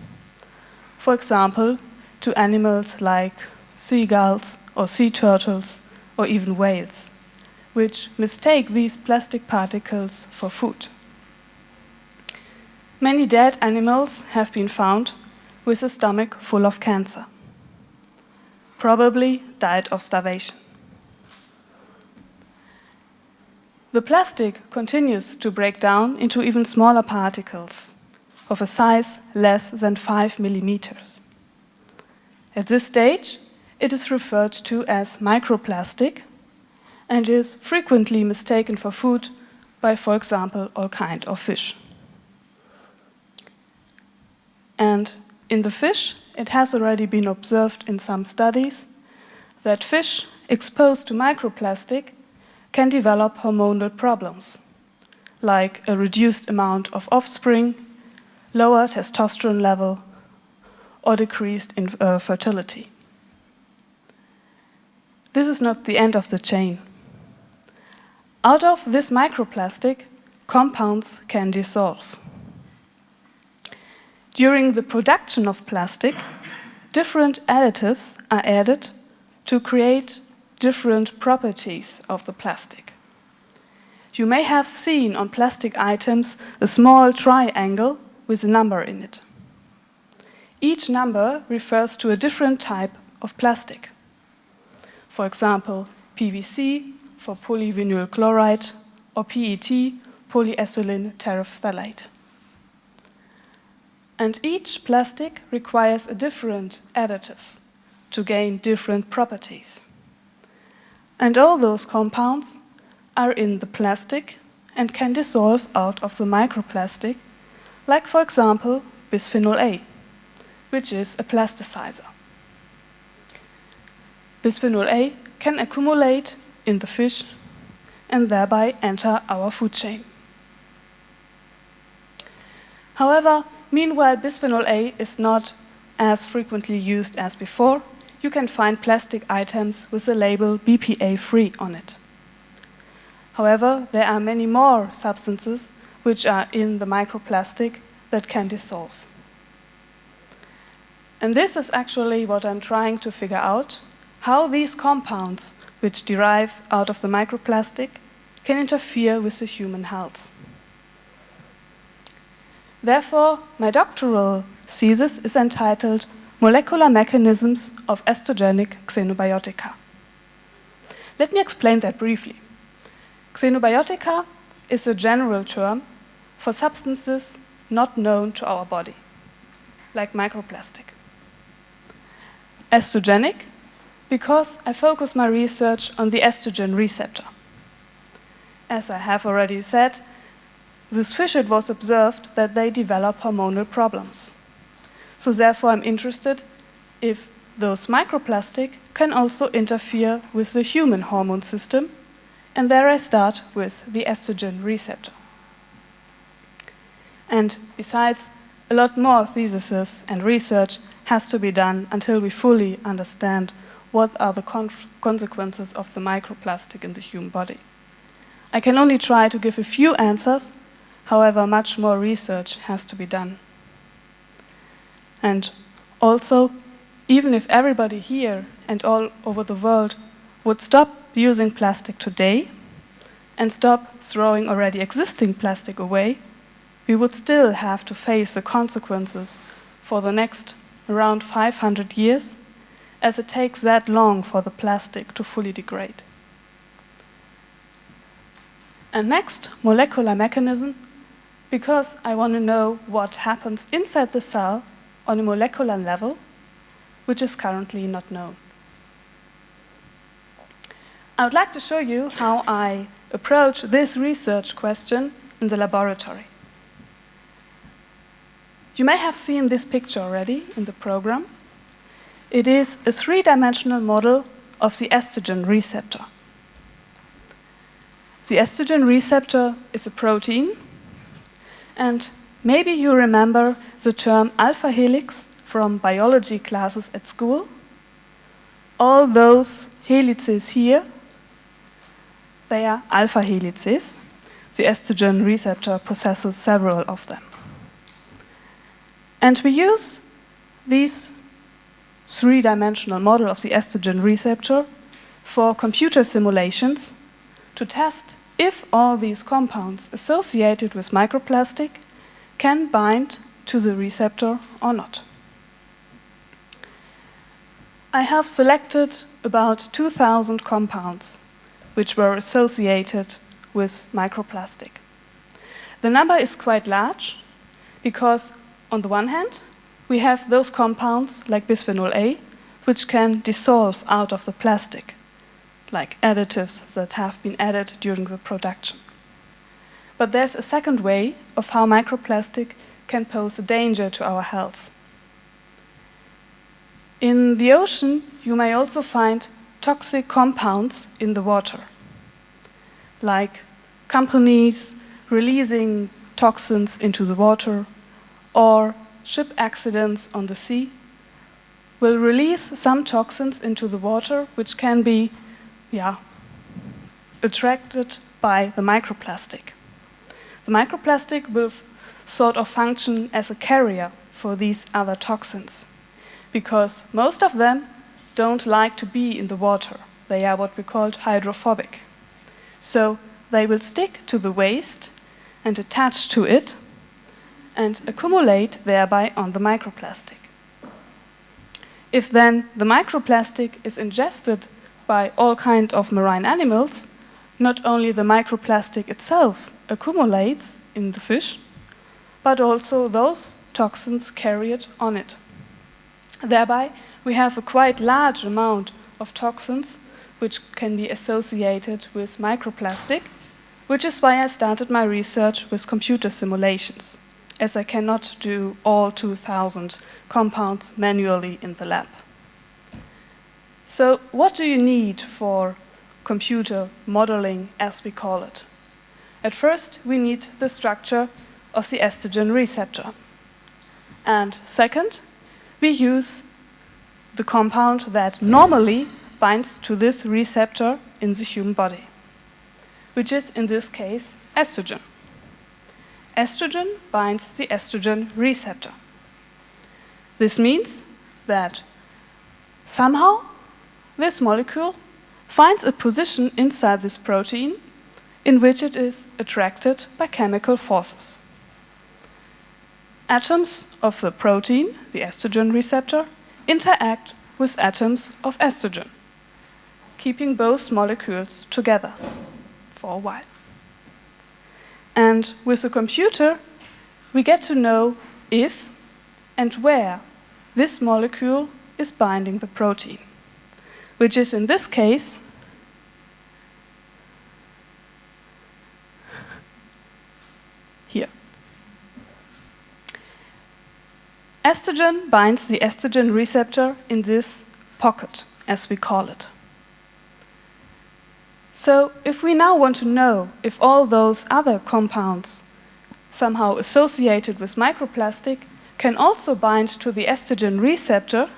S7: For example, to animals like seagulls or sea turtles or even whales, which mistake these plastic particles for food. Many dead animals have been found with a stomach full of cancer, probably died of starvation. The plastic continues to break down into even smaller particles of a size less than 5 millimeters. At this stage, it is referred to as microplastic and is frequently mistaken for food by, for example, all kinds of fish. And in the fish, it has already been observed in some studies that fish exposed to microplastic can develop hormonal problems, like a reduced amount of offspring, lower testosterone level, or decreased fertility. This is not the end of the chain. Out of this microplastic, compounds can dissolve. During the production of plastic, different additives are added to create different properties of the plastic. You may have seen on plastic items a small triangle with a number in it. Each number refers to a different type of plastic. For example, PVC for polyvinyl chloride or PET, polyethylene terephthalate. And each plastic requires a different additive to gain different properties. And all those compounds are in the plastic and can dissolve out of the microplastic, like, for example, bisphenol A, which is a plasticizer. Bisphenol A can accumulate in the fish and thereby enter our food chain. However, meanwhile, bisphenol A is not as frequently used as before. You can find plastic items with the label BPA-free on it. However, there are many more substances which are in the microplastic that can dissolve. And this is actually what I'm trying to figure out, how these compounds, which derive out of the microplastic, can interfere with the human health. Therefore, my doctoral thesis is entitled Molecular Mechanisms of Estrogenic Xenobiotica. Let me explain that briefly. Xenobiotica is a general term for substances not known to our body, like microplastic. Estrogenic, because I focus my research on the estrogen receptor. As I have already said, with fish it was observed that they develop hormonal problems. So therefore I'm interested if those microplastic can also interfere with the human hormone system, and there I start with the estrogen receptor. And besides, a lot more theses and research has to be done until we fully understand what are the consequences of the microplastic in the human body. I can only try to give a few answers, however, much more research has to be done. And also, even if everybody here and all over the world would stop using plastic today and stop throwing already existing plastic away, we would still have to face the consequences for the next around 500 years, as it takes that long for the plastic to fully degrade. And next, molecular mechanism, because I want to know what happens inside the cell on a molecular level, which is currently not known. I would like to show you how I approach this research question in the laboratory. You may have seen this picture already in the program. It is a three-dimensional model of the estrogen receptor. The estrogen receptor is a protein, and maybe you remember the term alpha helix from biology classes at school. All those helices here, they are alpha helices. The estrogen receptor possesses several of them. And we use this three-dimensional model of the estrogen receptor for computer simulations to test if all these compounds associated with microplastic can bind to the receptor or not. I have selected about 2,000 compounds which were associated with microplastic. The number is quite large because, on the one hand, we have those compounds like bisphenol A which can dissolve out of the plastic, like additives that have been added during the production. But there's a second way of how microplastic can pose a danger to our health. In the ocean, you may also find toxic compounds in the water, like companies releasing toxins into the water, or ship accidents on the sea will release some toxins into the water which can be attracted by the microplastic. The microplastic will sort of function as a carrier for these other toxins, because most of them don't like to be in the water. They are what we call hydrophobic. So they will stick to the waste and attach to it and accumulate thereby on the microplastic. If then the microplastic is ingested by all kinds of marine animals, not only the microplastic itself accumulates in the fish, but also those toxins carried on it. Thereby, we have a quite large amount of toxins which can be associated with microplastic, which is why I started my research with computer simulations, as I cannot do all 2,000 compounds manually in the lab. So what do you need for computer modeling, as we call it? At first, we need the structure of the estrogen receptor. And second, we use the compound that normally binds to this receptor in the human body, which is, in this case, estrogen. Estrogen binds the estrogen receptor. This means that somehow this molecule finds a position inside this protein in which it is attracted by chemical forces. Atoms of the protein, the estrogen receptor, interact with atoms of estrogen, keeping both molecules together for a while. And with the computer, we get to know if and where this molecule is binding the protein, which is in this case here. Estrogen binds the estrogen receptor in this pocket, as we call it. So if we now want to know if all those other compounds somehow associated with microplastic can also bind to the estrogen receptor,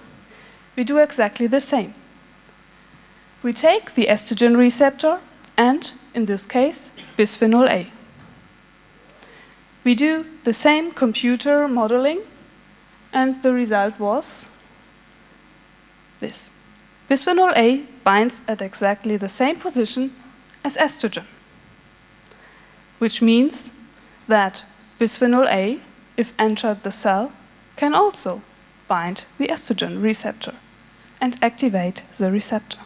S7: we do exactly the same. We take the estrogen receptor and, in this case, bisphenol A. We do the same computer modeling, and the result was this. Bisphenol A binds at exactly the same position as estrogen, which means that bisphenol A, if entered the cell, can also bind the estrogen receptor and activate the receptor.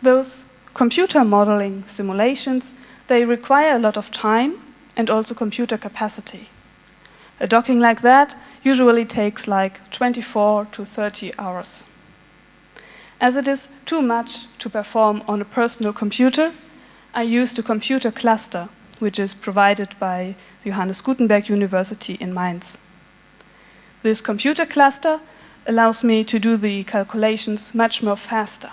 S7: Those computer modeling simulations, they require a lot of time and also computer capacity. A docking like that usually takes like 24 to 30 hours. As it is too much to perform on a personal computer, I used a computer cluster, which is provided by the Johannes-Gutenberg-Universität in Mainz. This computer cluster allows me to do the calculations much more faster.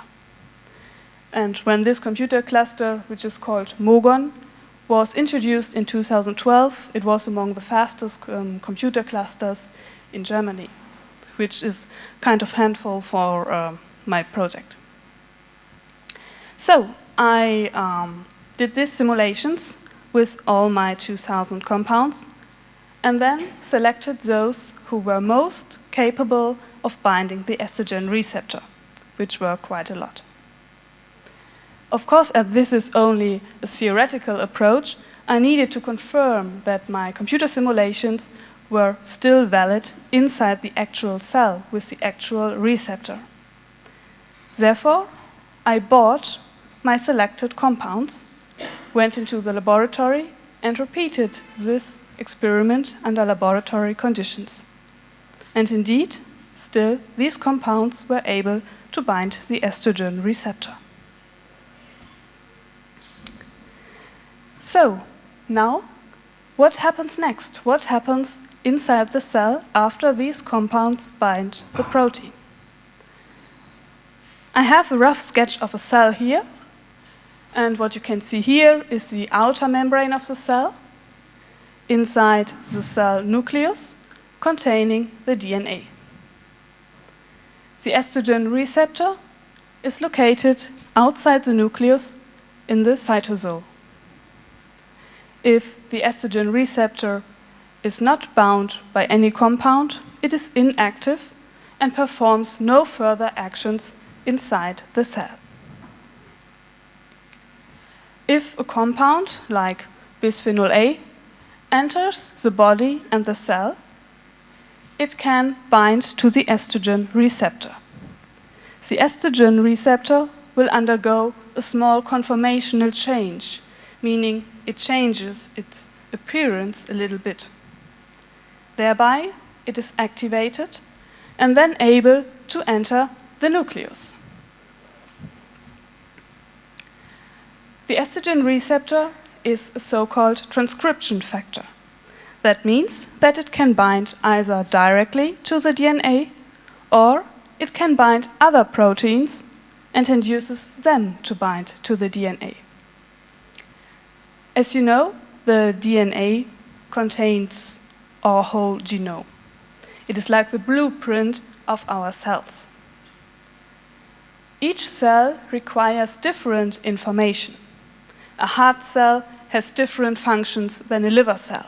S7: And when this computer cluster, which is called MOGON, was introduced in 2012, it was among the fastest computer clusters in Germany, which is kind of handful for my project. So I did these simulations with all my 2000 compounds and then selected those who were most capable of binding the estrogen receptor, which were quite a lot. Of course, as this is only a theoretical approach, I needed to confirm that my computer simulations were still valid inside the actual cell with the actual receptor. Therefore, I bought my selected compounds, went into the laboratory, and repeated this experiment under laboratory conditions. And indeed, still, these compounds were able to bind the estrogen receptor. So, now, what happens next? What happens inside the cell after these compounds bind the protein? I have a rough sketch of a cell here, and what you can see here is the outer membrane of the cell, inside the cell nucleus containing the DNA. The estrogen receptor is located outside the nucleus in the cytosol. If the estrogen receptor is not bound by any compound, it is inactive and performs no further actions inside the cell. If a compound, like bisphenol A, enters the body and the cell, it can bind to the estrogen receptor. The estrogen receptor will undergo a small conformational change, meaning it changes its appearance a little bit. Thereby, it is activated and then able to enter the nucleus. The estrogen receptor is a so-called transcription factor. That means that it can bind either directly to the DNA or it can bind other proteins and induces them to bind to the DNA. As you know, the DNA contains our whole genome. It is like the blueprint of our cells. Each cell requires different information. A heart cell has different functions than a liver cell.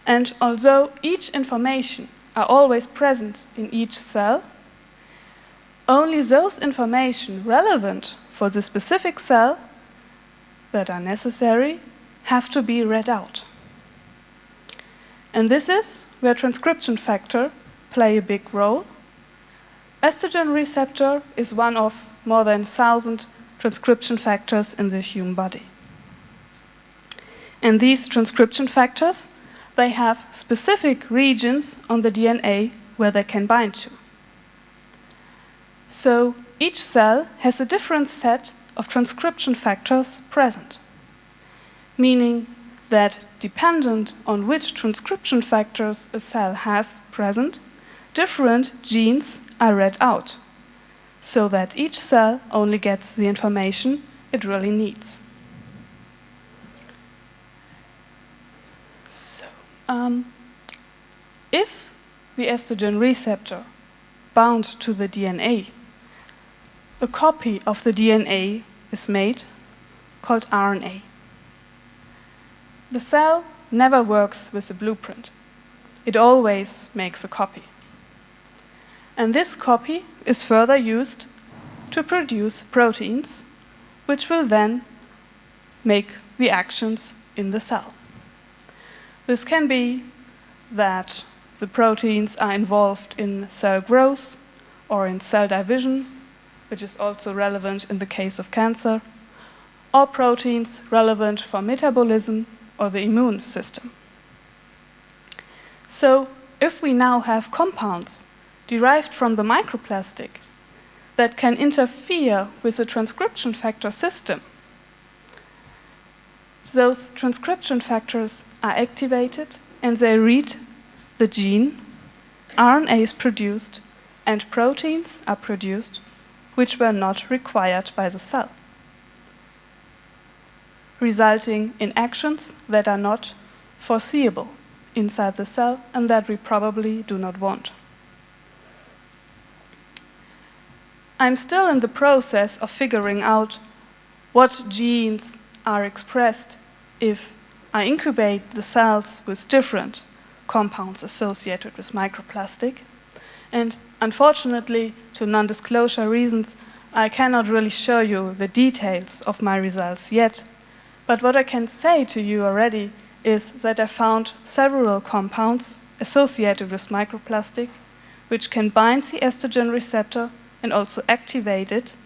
S7: And although each information are always present in each cell, only those information relevant for the specific cell that are necessary have to be read out. And this is where transcription factor play a big role. Estrogen receptor is one of more than 1,000 transcription factors in the human body. And these transcription factors, they have specific regions on the DNA where they can bind to. So each cell has a different set of transcription factors present, meaning that dependent on which transcription factors a cell has present, different genes are read out, so that each cell only gets the information it really needs. So, if the estrogen receptor bound to the DNA, a copy of the DNA is made called RNA. The cell never works with a blueprint. It always makes a copy. And this copy is further used to produce proteins, which will then make the actions in the cell. This can be that the proteins are involved in cell growth or in cell division, which is also relevant in the case of cancer, or proteins relevant for metabolism or the immune system. So, if we now have compounds derived from the microplastic that can interfere with the transcription factor system, those transcription factors are activated and they read the gene, RNA is produced, and proteins are produced which were not required by the cell, resulting in actions that are not foreseeable inside the cell and that we probably do not want. I'm still in the process of figuring out what genes are expressed if I incubate the cells with different compounds associated with microplastic. And unfortunately, to non-disclosure reasons, I cannot really show you the details of my results yet. But what I can say to you already is that I found several compounds associated with microplastic which can bind the estrogen receptor and also activate it,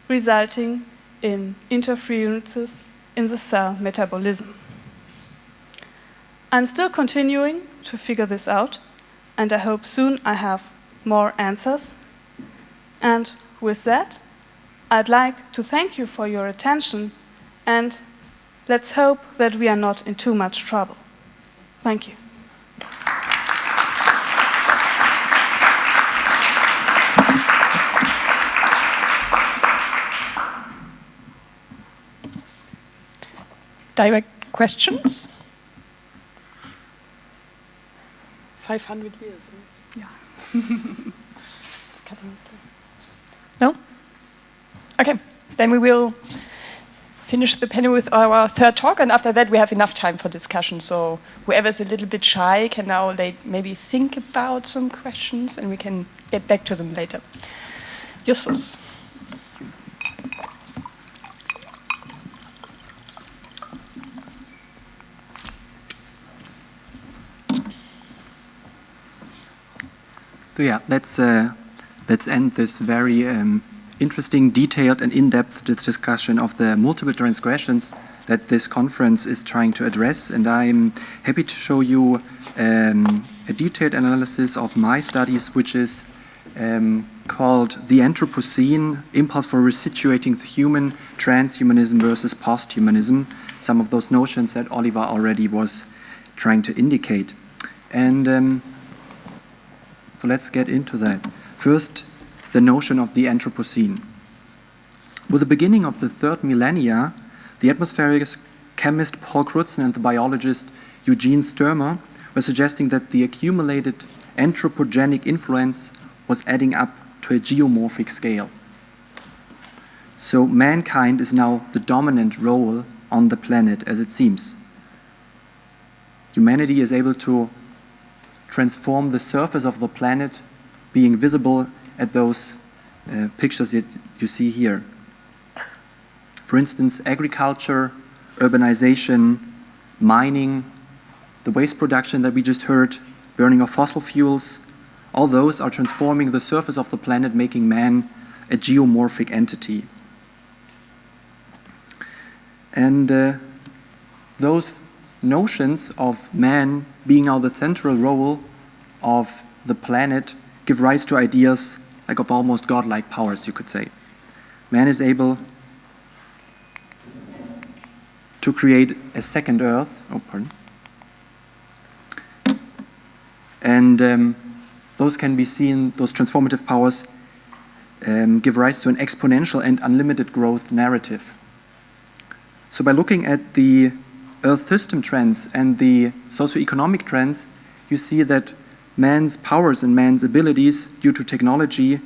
S7: resulting in interferences in the cell metabolism. I'm still continuing to figure this out, and I hope soon I have more answers. And with that, I'd like to thank you for your attention, and let's hope that we are not in too much trouble. Thank you.
S8: Direct questions? 500 years.
S2: Yeah.
S8: It's cutting it close. No? Okay, then we will finish the panel with our third talk, and after that we have enough time for discussion. So whoever's a little bit shy can now maybe think about some questions, and we can get back to them later. Justus.
S3: So yeah, let's end this very interesting, detailed, and in-depth discussion of the multiple transgressions that this conference is trying to address. And I'm happy to show you a detailed analysis of my studies, which is called The Anthropocene, Impulse for Resituating the Human, Transhumanism versus Posthumanism, some of those notions that Oliver already was trying to indicate. And so let's get into that. First, the notion of the Anthropocene. With the beginning of the third millennia, the atmospheric chemist Paul Crutzen and the biologist Eugene Sturmer were suggesting that the accumulated anthropogenic influence was adding up to a geomorphic scale. So mankind is now the dominant role on the planet, as it seems. Humanity is able to transform the surface of the planet, being visible at those pictures that you see here. For instance, agriculture, urbanization, mining, the waste production that we just heard, burning of fossil fuels, all those are transforming the surface of the planet, making man a geomorphic entity. And those notions of man being now the central role of the planet give rise to ideas like of almost godlike powers, you could say. Man is able to create a second Earth. And those can be seen, those transformative powers give rise to an exponential and unlimited growth narrative. So by looking at the Earth system trends and the socioeconomic trends, you see that man's powers and man's abilities due to technology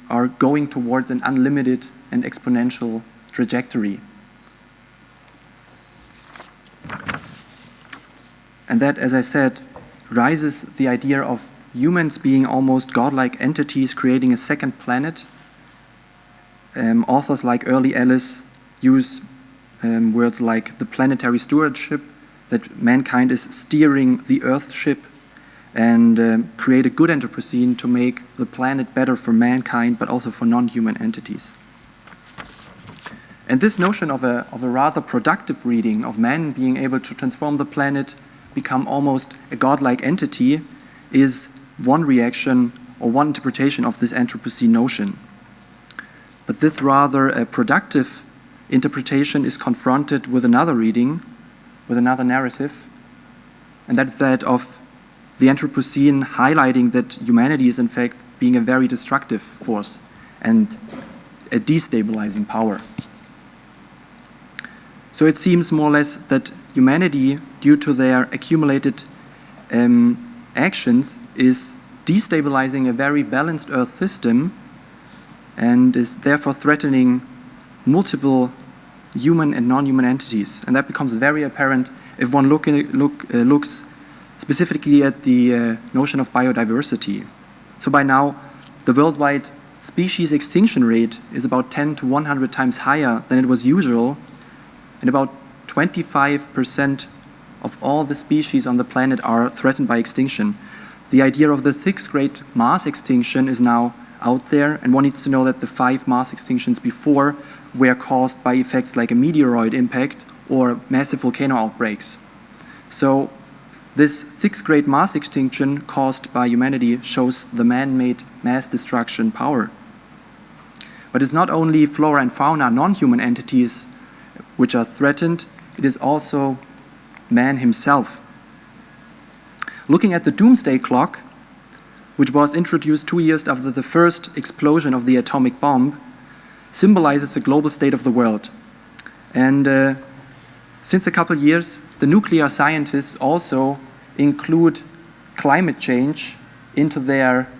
S3: are going towards an unlimited and exponential trajectory. And that, as I said, rises the idea of humans being almost godlike entities creating a second planet. Authors like Early Ellis use words like the planetary stewardship, that mankind is steering the Earth ship, and create a good Anthropocene to make the planet better for mankind, but also for non-human entities. And this notion of a rather productive reading of man being able to transform the planet, become almost a godlike entity, is one reaction or one interpretation of this Anthropocene notion. But this rather productive interpretation is confronted with another reading, with another narrative, and that's that of the Anthropocene highlighting that humanity is in fact being a very destructive force, and a destabilizing power. So it seems more or less that humanity, due to their accumulated actions, is destabilizing a very balanced Earth system and is therefore threatening multiple human and non-human entities. And that becomes very apparent if one looks specifically at the notion of biodiversity. So by now, the worldwide species extinction rate is about 10 to 100 times higher than it was usual, and about 25% of all the species on the planet are threatened by extinction. The idea of the 6th great mass extinction is now out there, and one needs to know that the 5 mass extinctions before were caused by effects like a meteoroid impact or massive volcano outbreaks. So this 6th great mass extinction caused by humanity shows the man-made mass destruction power. But it's not only flora and fauna, non-human entities, which are threatened, it is also man himself. Looking at the doomsday clock, which was introduced 2 years after the first explosion of the atomic bomb, symbolizes the global state of the world. And since a couple of years, the nuclear scientists also include climate change into their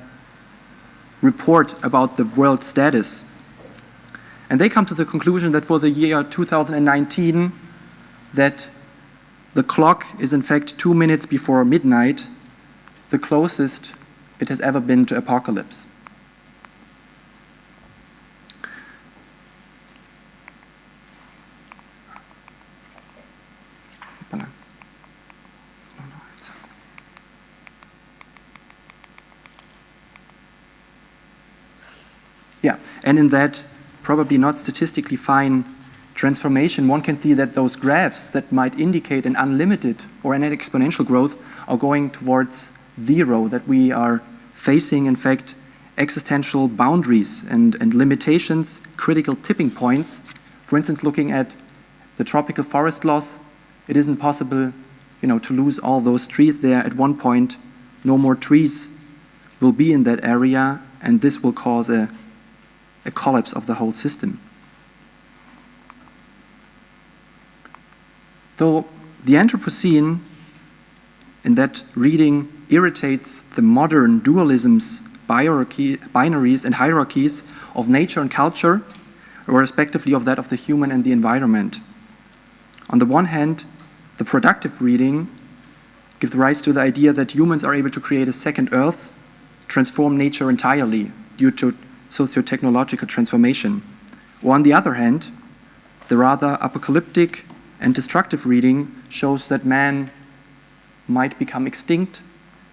S3: report about the world status. And they come to the conclusion that for the year 2019, that the clock is in fact 2 minutes before midnight, the closest it has ever been to apocalypse. Yeah, and in that probably not statistically fine transformation, one can see that those graphs that might indicate an unlimited or an exponential growth are going towards zero, that we are facing, in fact, existential boundaries and limitations, critical tipping points. For instance, looking at the tropical forest loss, it isn't possible, to lose all those trees there. At one point, no more trees will be in that area, and this will cause a collapse of the whole system. So the Anthropocene, in that reading, irritates the modern dualisms, binaries and hierarchies of nature and culture, or respectively of that of the human and the environment. On the one hand, the productive reading gives rise to the idea that humans are able to create a second Earth, transform nature entirely due to socio-technological transformation. Or on the other hand, the rather apocalyptic and destructive reading shows that man might become extinct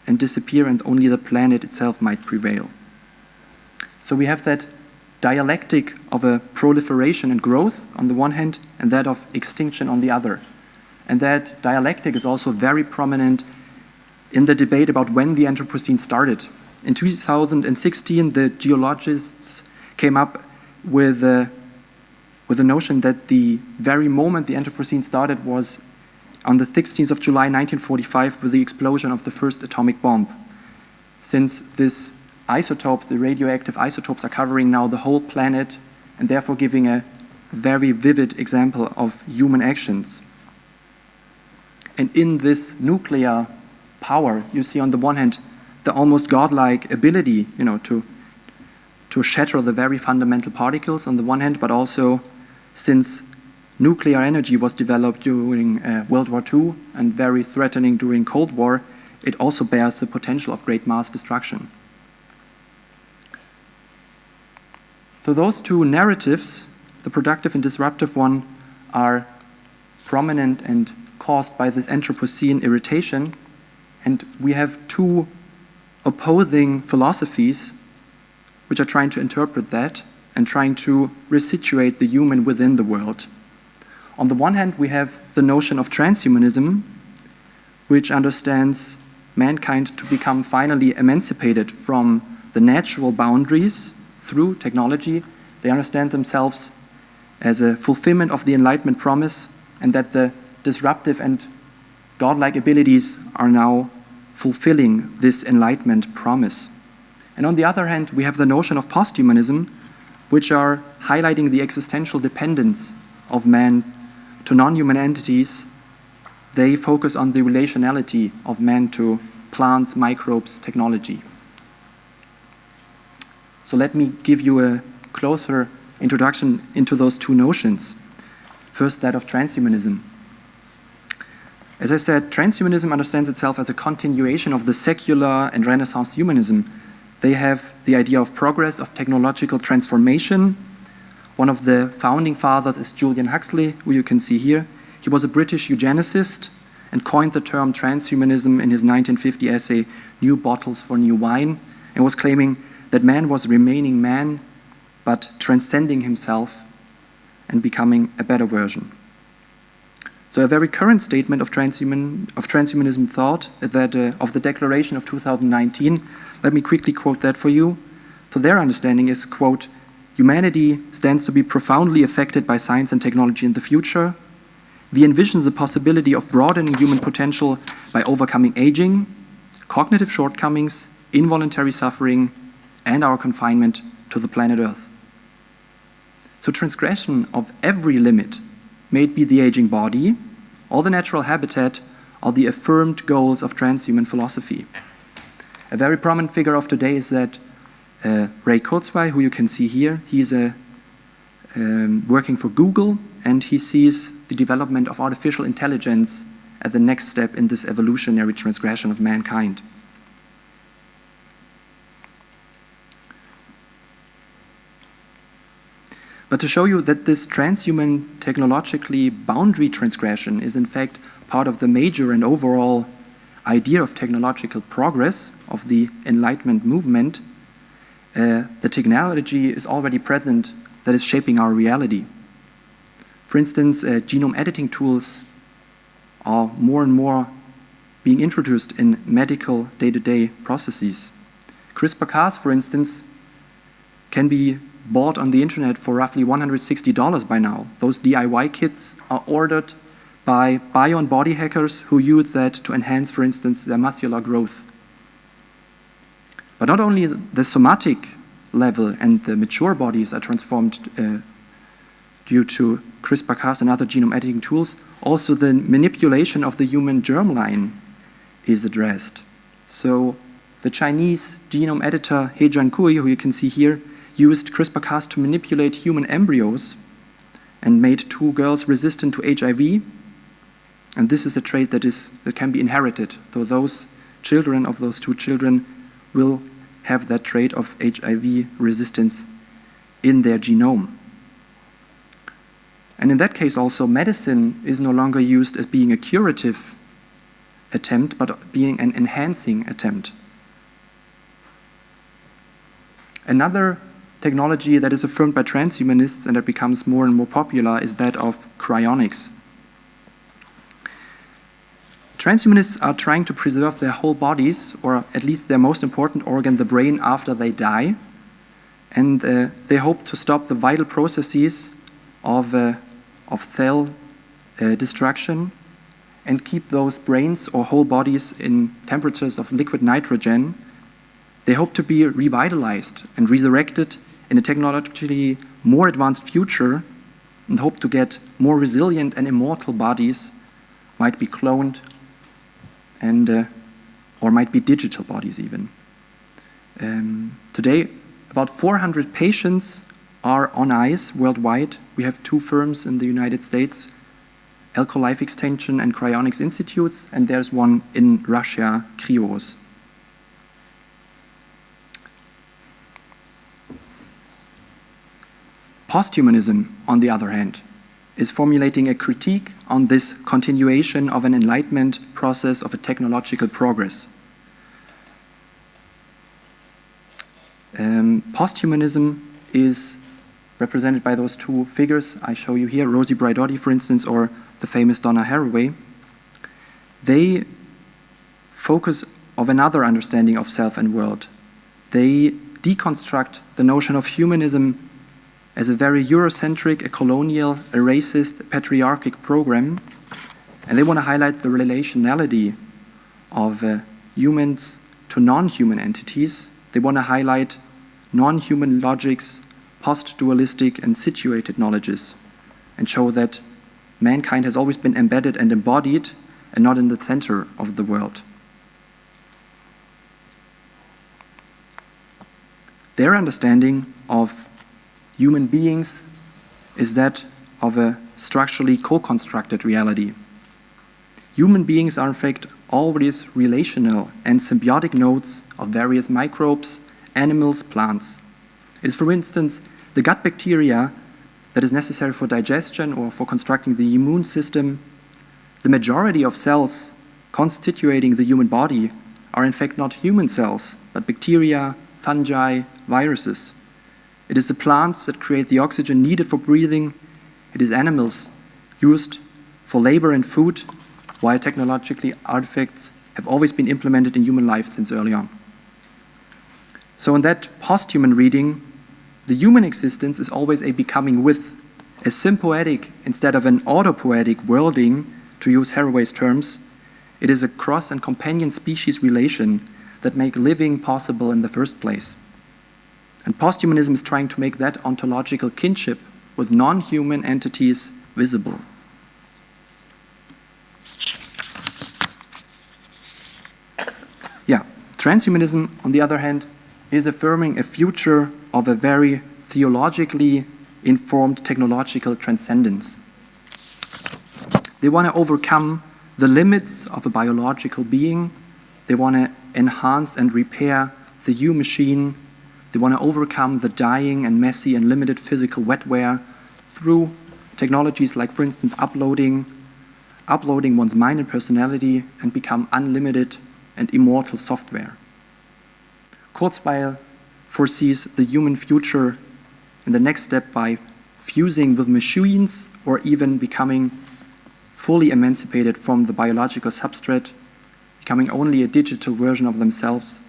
S3: and disappear, and only the planet itself might prevail. So we have that dialectic of a proliferation and growth on the one hand, and that of extinction on the other. And that dialectic is also very prominent in the debate about when the Anthropocene started. In 2016, the geologists came up with the notion that the very moment the Anthropocene started was on the 16th of July 1945 with the explosion of the first atomic bomb. Since this isotope, the radioactive isotopes, are covering now the whole planet and therefore giving a very vivid example of human actions. And in this nuclear power, you see on the one hand the almost godlike ability, to shatter the very fundamental particles on the one hand, but also since nuclear energy was developed during World War II and very threatening during Cold War, it also bears the potential of great mass destruction. So those two narratives, the productive and disruptive one, are prominent and caused by this Anthropocene irritation, and we have two opposing philosophies which are trying to interpret that and trying to resituate the human within the world. On the one hand, we have the notion of transhumanism, which understands mankind to become finally emancipated from the natural boundaries through technology. They understand themselves as a fulfillment of the Enlightenment promise, and that the disruptive and godlike abilities are now fulfilling this Enlightenment promise. And on the other hand, we have the notion of posthumanism, which are highlighting the existential dependence of man to non-human entities. They focus on the relationality of man to plants, microbes, technology. So let me give you a closer introduction into those two notions. First, that of transhumanism. As I said, transhumanism understands itself as a continuation of the secular and Renaissance humanism. They have the idea of progress, of technological transformation. One of the founding fathers is Julian Huxley, who you can see here. He was a British eugenicist and coined the term transhumanism in his 1950 essay, New Bottles for New Wine, and was claiming that man was remaining man, but transcending himself and becoming a better version. So a very current statement of transhumanism thought that of the Declaration of 2019, let me quickly quote that for you. So their understanding is, quote, humanity stands to be profoundly affected by science and technology in the future. We envision the possibility of broadening human potential by overcoming aging, cognitive shortcomings, involuntary suffering, and our confinement to the planet Earth. So transgression of every limit, may it be the aging body, or the natural habitat, or the affirmed goals of transhuman philosophy. A very prominent figure of today is that Ray Kurzweil, who you can see here. He's working for Google, and he sees the development of artificial intelligence as the next step in this evolutionary transgression of mankind. But to show you that this transhuman technologically boundary transgression is in fact part of the major and overall idea of technological progress of the Enlightenment movement, the technology is already present that is shaping our reality. For instance, genome editing tools are more and more being introduced in medical day-to-day processes. CRISPR-Cas, for instance, can be bought on the internet for roughly $160 by now. Those DIY kits are ordered by bio and body hackers who use that to enhance, for instance, their muscular growth. But not only the somatic level and the mature bodies are transformed due to CRISPR-Cas and other genome editing tools, also the manipulation of the human germline is addressed. So the Chinese genome editor He Jiankui, who you can see here, used CRISPR-Cas to manipulate human embryos and made 2 girls resistant to HIV. And this is a trait that can be inherited. So those children of those 2 children will have that trait of HIV resistance in their genome. And in that case also, medicine is no longer used as being a curative attempt, but being an enhancing attempt. Another technology that is affirmed by transhumanists and that becomes more and more popular is that of cryonics. Transhumanists are trying to preserve their whole bodies, or at least their most important organ, the brain, after they die. And they hope to stop the vital processes of cell destruction and keep those brains or whole bodies in temperatures of liquid nitrogen. They hope to be revitalized and resurrected in a technologically more advanced future, and hope to get more resilient and immortal bodies, might be cloned, and or might be digital bodies even. Today, about 400 patients are on ice worldwide. We have 2 firms in the United States, Elco Life Extension and Cryonics Institutes, and there's one in Russia, Krios. Posthumanism, on the other hand, is formulating a critique on this continuation of an enlightenment process of a technological progress. Posthumanism is represented by those 2 figures I show you here, Rosie Braidotti, for instance, or the famous Donna Haraway. They focus on another understanding of self and world. They deconstruct the notion of humanism as a very Eurocentric, a colonial, a racist, patriarchic program, and they want to highlight the relationality of humans to non-human entities. They want to highlight non-human logics post-dualistic and situated knowledges, and show that mankind has always been embedded and embodied and not in the center of the world. Their understanding of human beings is that of a structurally co-constructed reality. Human beings are in fact always relational and symbiotic nodes of various microbes, animals, plants. It is, for instance, the gut bacteria that is necessary for digestion or for constructing the immune system. The majority of cells constituting the human body are in fact not human cells, but bacteria, fungi, viruses. It is the plants that create the oxygen needed for breathing. It is animals used for labor and food, while technologically artifacts have always been implemented in human life since early on. So in that post-human reading, the human existence is always a becoming with, a sympoetic instead of an autopoetic worlding, to use Haraway's terms. It is a cross and companion species relation that make living possible in the first place. And posthumanism is trying to make that ontological kinship with non-human entities visible. Yeah, transhumanism, on the other hand, is affirming a future of a very theologically informed technological transcendence. They want to overcome the limits of a biological being. They want to enhance and repair the human machine. They want to overcome the dying and messy and limited physical wetware through technologies like, for instance, uploading one's mind and personality and become unlimited and immortal software. Kurzweil foresees the human future in the next step by fusing with machines or even becoming fully emancipated from the biological substrate, becoming only a digital version of themselves,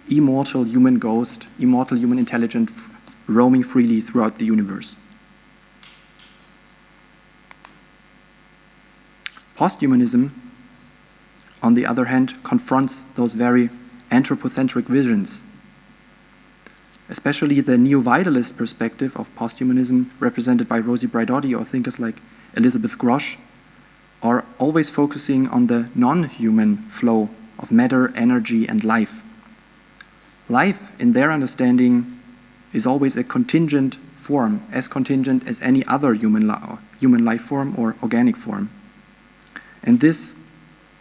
S3: immortal human ghost, immortal human intelligence roaming freely throughout the universe. Posthumanism, on the other hand, confronts those very anthropocentric visions. Especially the neo-vitalist perspective of posthumanism, represented by Rosie Braidotti or thinkers like Elizabeth Grosz, are always focusing on the non-human flow of matter, energy, and life. Life, in their understanding, is always a contingent form, as contingent as any other human life form or organic form. And this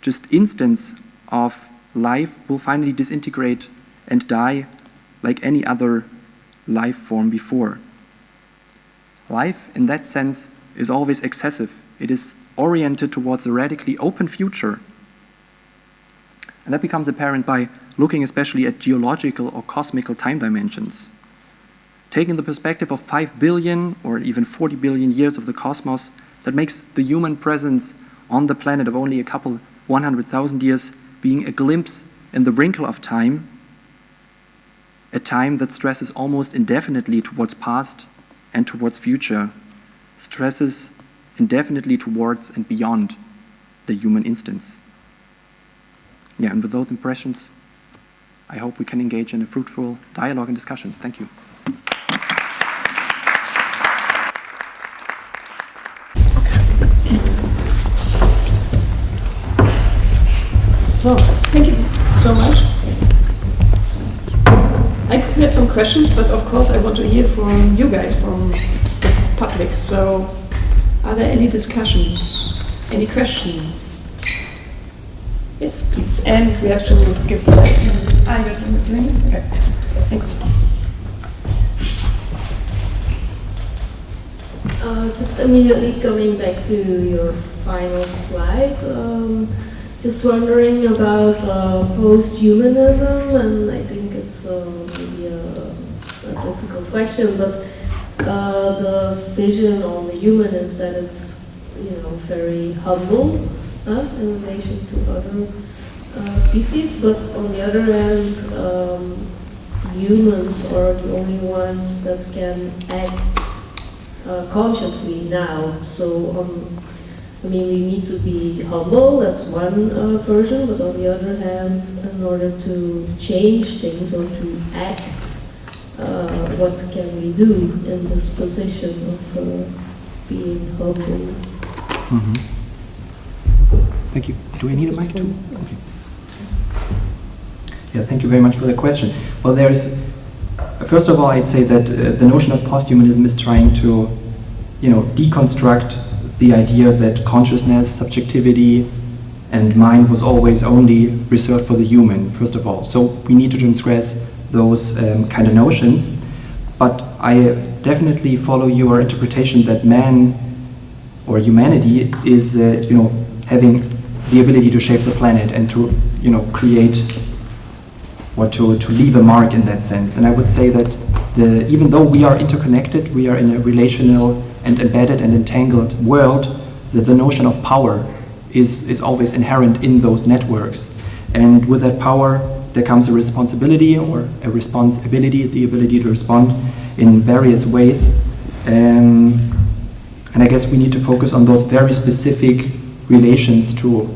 S3: just instance of life will finally disintegrate and die like any other life form before. Life, in that sense, is always excessive. It is oriented towards a radically open future. And that becomes apparent by looking especially at geological or cosmical time dimensions. Taking the perspective of 5 billion or even 40 billion years of the cosmos, that makes the human presence on the planet of only a couple 100,000 years being a glimpse in the wrinkle of time, a time that stresses almost indefinitely towards past and towards future, stresses indefinitely towards and beyond the human instance. Yeah, and with those impressions, I hope we can engage in a fruitful dialogue and discussion. Thank you.
S2: So, thank you so much. I had some questions, but of course I want to hear from you guys, from the public. So, are there any discussions, any questions? Yes, please. And we have to give the mic. Okay. Thanks.
S9: Just immediately coming back to your final slide, just wondering about post-humanism, and I think it's maybe a difficult question, but the vision on the human is that it's, very humble in relation to other species, but on the other hand, humans are the only ones that can act consciously now. So, we need to be humble, that's one version, but on the other hand, in order to change things or to act what can we do in this position of being hopeful?
S3: Thank you. Do we need a mic too? Okay. Yeah, thank you very much for the question. Well, there is, first of all, I'd say that the notion of posthumanism is trying to, deconstruct the idea that consciousness, subjectivity, and mind was always only reserved for the human, first of all. So we need to transgress those kind of notions. But I definitely follow your interpretation that man or humanity is, having the ability to shape the planet and to, create or to leave a mark in that sense. And I would say that even though we are interconnected, we are in a relational and embedded and entangled world, that the notion of power is always inherent in those networks. And with that power, there comes a responsibility or a responsibility, the ability to respond in various ways. And I guess we need to focus on those very specific relations to,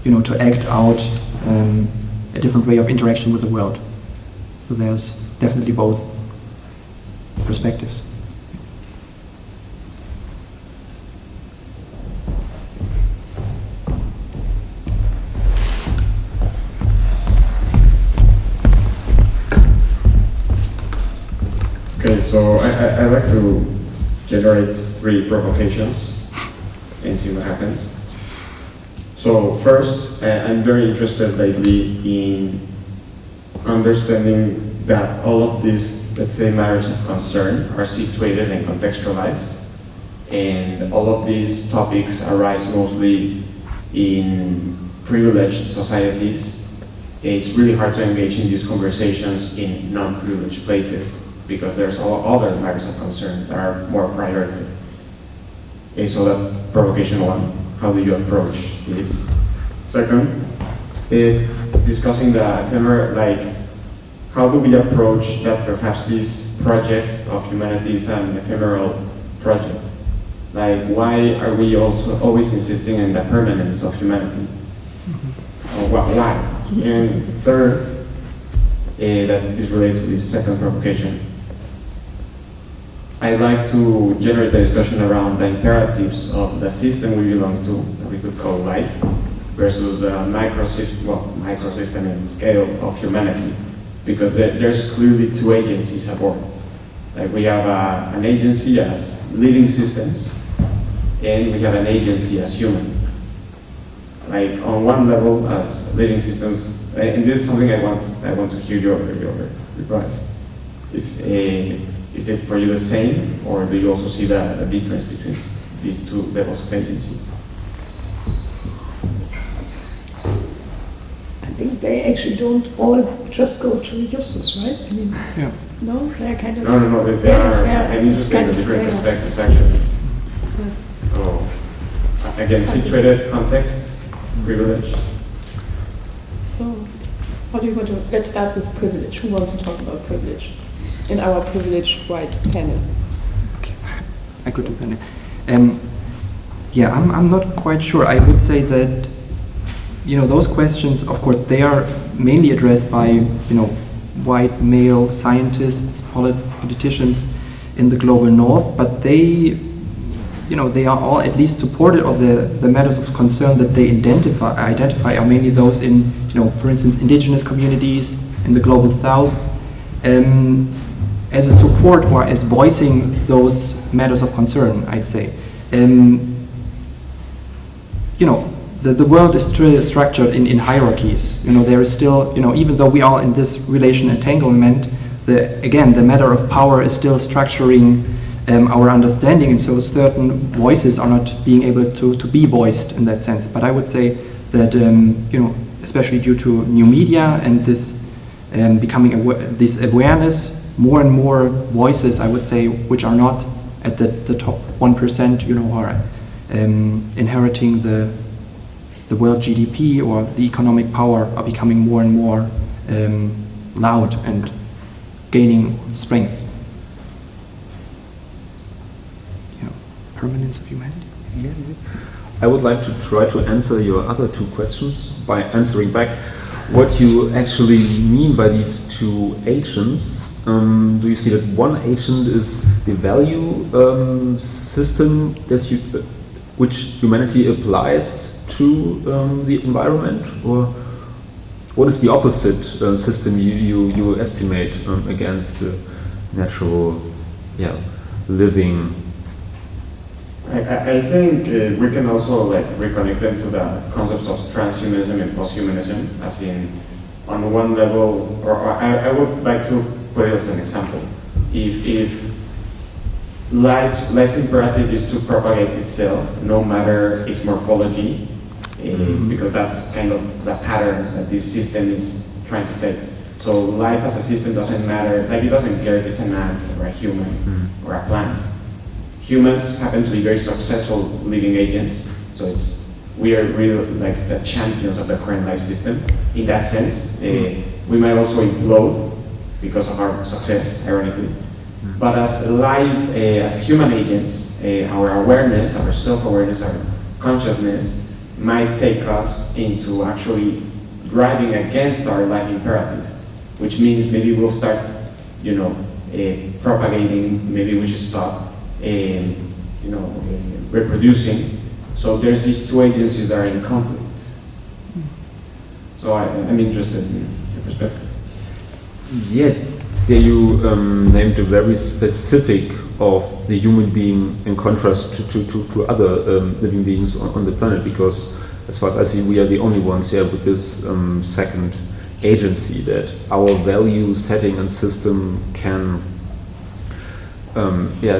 S3: to act out a different way of interaction with the world. So there's definitely both perspectives.
S5: Okay, so I like to generate 3 provocations and see what happens. So first, I'm very interested lately in understanding that all of these, let's say, matters of concern are situated and contextualized, and all of these topics arise mostly in privileged societies. It's really hard to engage in these conversations in non-privileged places, because there's all other matters of concern that are more priority. Okay, so that's provocation 1. How do you approach this? Second, discussing the ephemeral, how do we approach that perhaps this project of humanity is an ephemeral project? Why are we also always insisting on the permanence of humanity? Why? And third, that is related to this second provocation. I'd like to generate a discussion around the imperatives of the system we belong to, that we could call life, versus the microsystem and scale of humanity, because there's clearly 2 agencies at work. We have an agency as living systems, and we have an agency as human. On one level, as living systems, and this is something I want to hear your replies. Is it for you the same, or do you also see the difference between these 2 levels of agency?
S10: I think they actually don't all just go to Justus, right? I mean,
S3: yeah.
S10: No, they're kind of...
S5: No, they are interested in different perspectives, actually.
S10: Yeah.
S5: So, again, situated context, privilege.
S10: So, how do you want to... Let's start with privilege. Who wants to talk about privilege in our privileged white panel?
S3: Okay. I could do that. Yeah, I'm not quite sure. I would say that, those questions, of course, they are mainly addressed by, white male scientists, politicians in the global north, but they are all at least supported, or the matters of concern that they identify are mainly those in, for instance, indigenous communities in the global south, as a support or as voicing those matters of concern, I'd say. The world is still structured in hierarchies. There is still, even though we are in this relation entanglement, the matter of power is still structuring our understanding, and so certain voices are not being able to be voiced in that sense. But I would say that, especially due to new media and this becoming this awareness, more and more voices, I would say, which are not at the top 1%, who are inheriting the world GDP or the economic power, are becoming more and more loud and gaining strength. Permanence of humanity?
S4: Yeah. I would like to try to answer your other 2 questions by answering back what you actually mean by these 2 agents. do you see that one agent is the value system which humanity applies to the environment, or what is the opposite system you estimate against the natural, living?
S5: I think we can also like reconnect them to the concepts of transhumanism and posthumanism, as in, on one level, or I would like to put it as an example. If life's imperative is to propagate itself, no matter its morphology, because that's kind of the pattern that this system is trying to take. So life as a system doesn't matter, like it doesn't care if it's an ant or a human or a plant. Humans happen to be very successful living agents, so we are really like the champions of the current life system. In that sense, we might also implode because of our success, ironically. But as life, as human agents, our awareness, our self-awareness, our consciousness might take us into actually driving against our life imperative, which means maybe we'll start, propagating, maybe we should stop, reproducing. So there's these two agencies that are in conflict. So I'm interested in your perspective.
S4: Yeah, there you named a very specific of the human being in contrast to other living beings on the planet, because as far as I see, we are the only ones here with this second agency, that our value setting and system can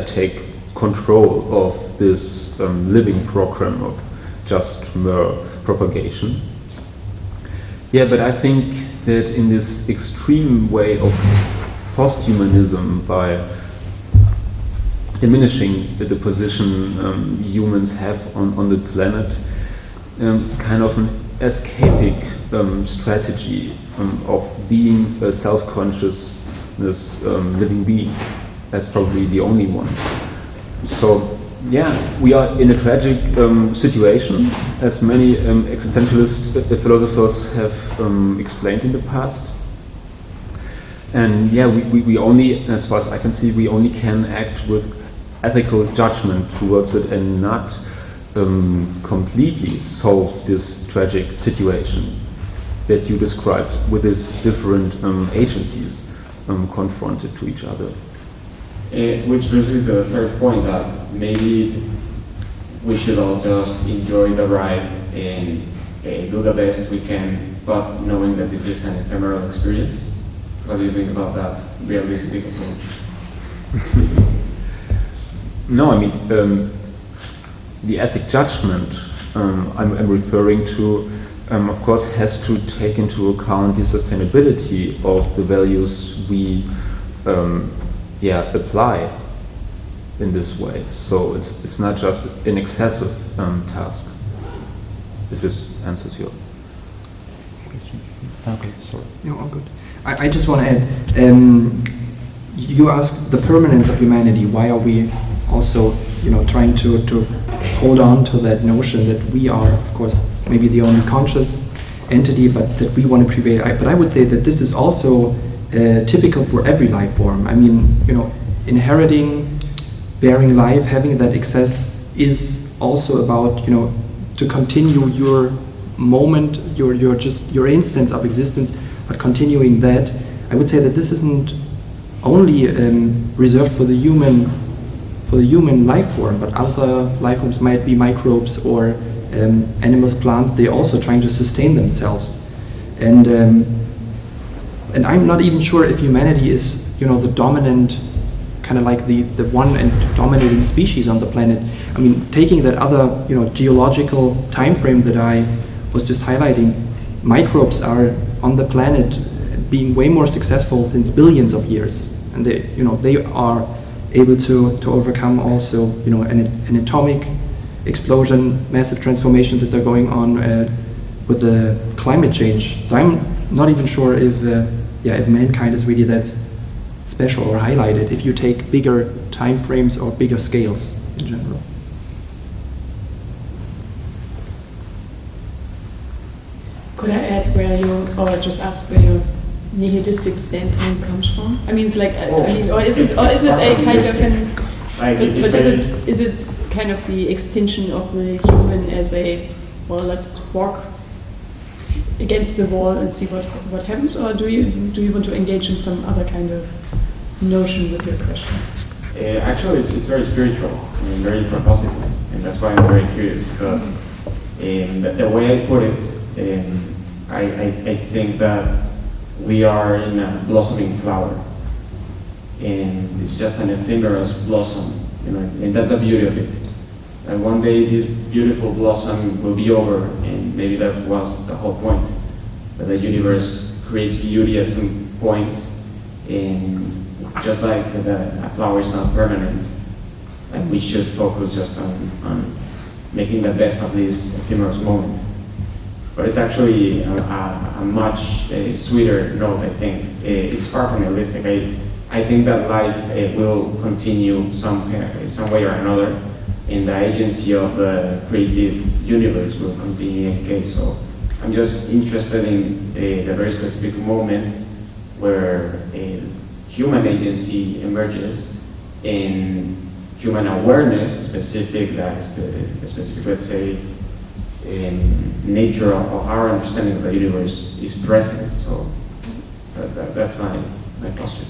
S4: take control of this living program of just mere propagation. Yeah, but I think that in this extreme way of posthumanism, by diminishing the position humans have on the planet, it's kind of an escapic strategy of being a self-consciousness living being. That's probably the only one. So, yeah, we are in a tragic situation, as many existentialist philosophers have explained in the past. And yeah, we only, as far as I can see, we only can act with ethical judgment towards it and not completely solve this tragic situation that you described with these different agencies confronted to each other.
S5: Which brings me to the third point, that maybe we should all just enjoy the ride and do the best we can, but knowing that this is an ephemeral experience. What do you think about that realistic approach?
S4: No, I mean, the ethic judgment I'm referring to, of course, has to take into account the sustainability of the values we apply in this way. So it's not just an excessive task. It just answers your question.
S3: Okay, sorry. No, all good. I just want to add, you asked the permanence of humanity. Why are we also, trying to hold on to that notion that we are, of course, maybe the only conscious entity, but that we want to prevail. But I would say that this is also typical for every life form. I mean, inheriting, bearing life, having that excess is also about, to continue your moment, your instance of existence, but continuing that. I would say that this isn't only reserved for the human life form, but other life forms might be microbes or animals, plants. They're also trying to sustain themselves, and I'm not even sure if humanity is, the dominant, kind of like the one and dominating species on the planet. I mean, taking that other, geological time frame that I was just highlighting, microbes are on the planet being way more successful since billions of years, and they are able to overcome also, an atomic explosion, massive transformation that they're going on with the climate change. So I'm not even sure if mankind is really that special or highlighted if you take bigger time frames or bigger scales in general.
S10: Could I add or just ask where you nihilistic standpoint comes from? I mean, like, or is it a kind of an? Is it kind of the extinction of the human as a, well, let's walk against the wall and see what happens, or do you want to engage in some other kind of notion with your question?
S5: Actually, it's very spiritual and very propositive, and that's why I'm very curious, because the way I put it, I think that we are in a blossoming flower, and it's just an ephemeral blossom, and that's the beauty of it. And one day this beautiful blossom will be over, and maybe that was the whole point, that the universe creates beauty at some point, and just like a flower is not permanent, and we should focus just on making the best of this ephemeral moment. But it's actually a much sweeter note, I think. It's far from realistic. I think that life will continue some way or another, and the agency of the creative universe will continue in case. So I'm just interested in the very specific moment where human agency emerges, and human awareness, specific, let's say, nature of our understanding of the universe is present. So that's my question.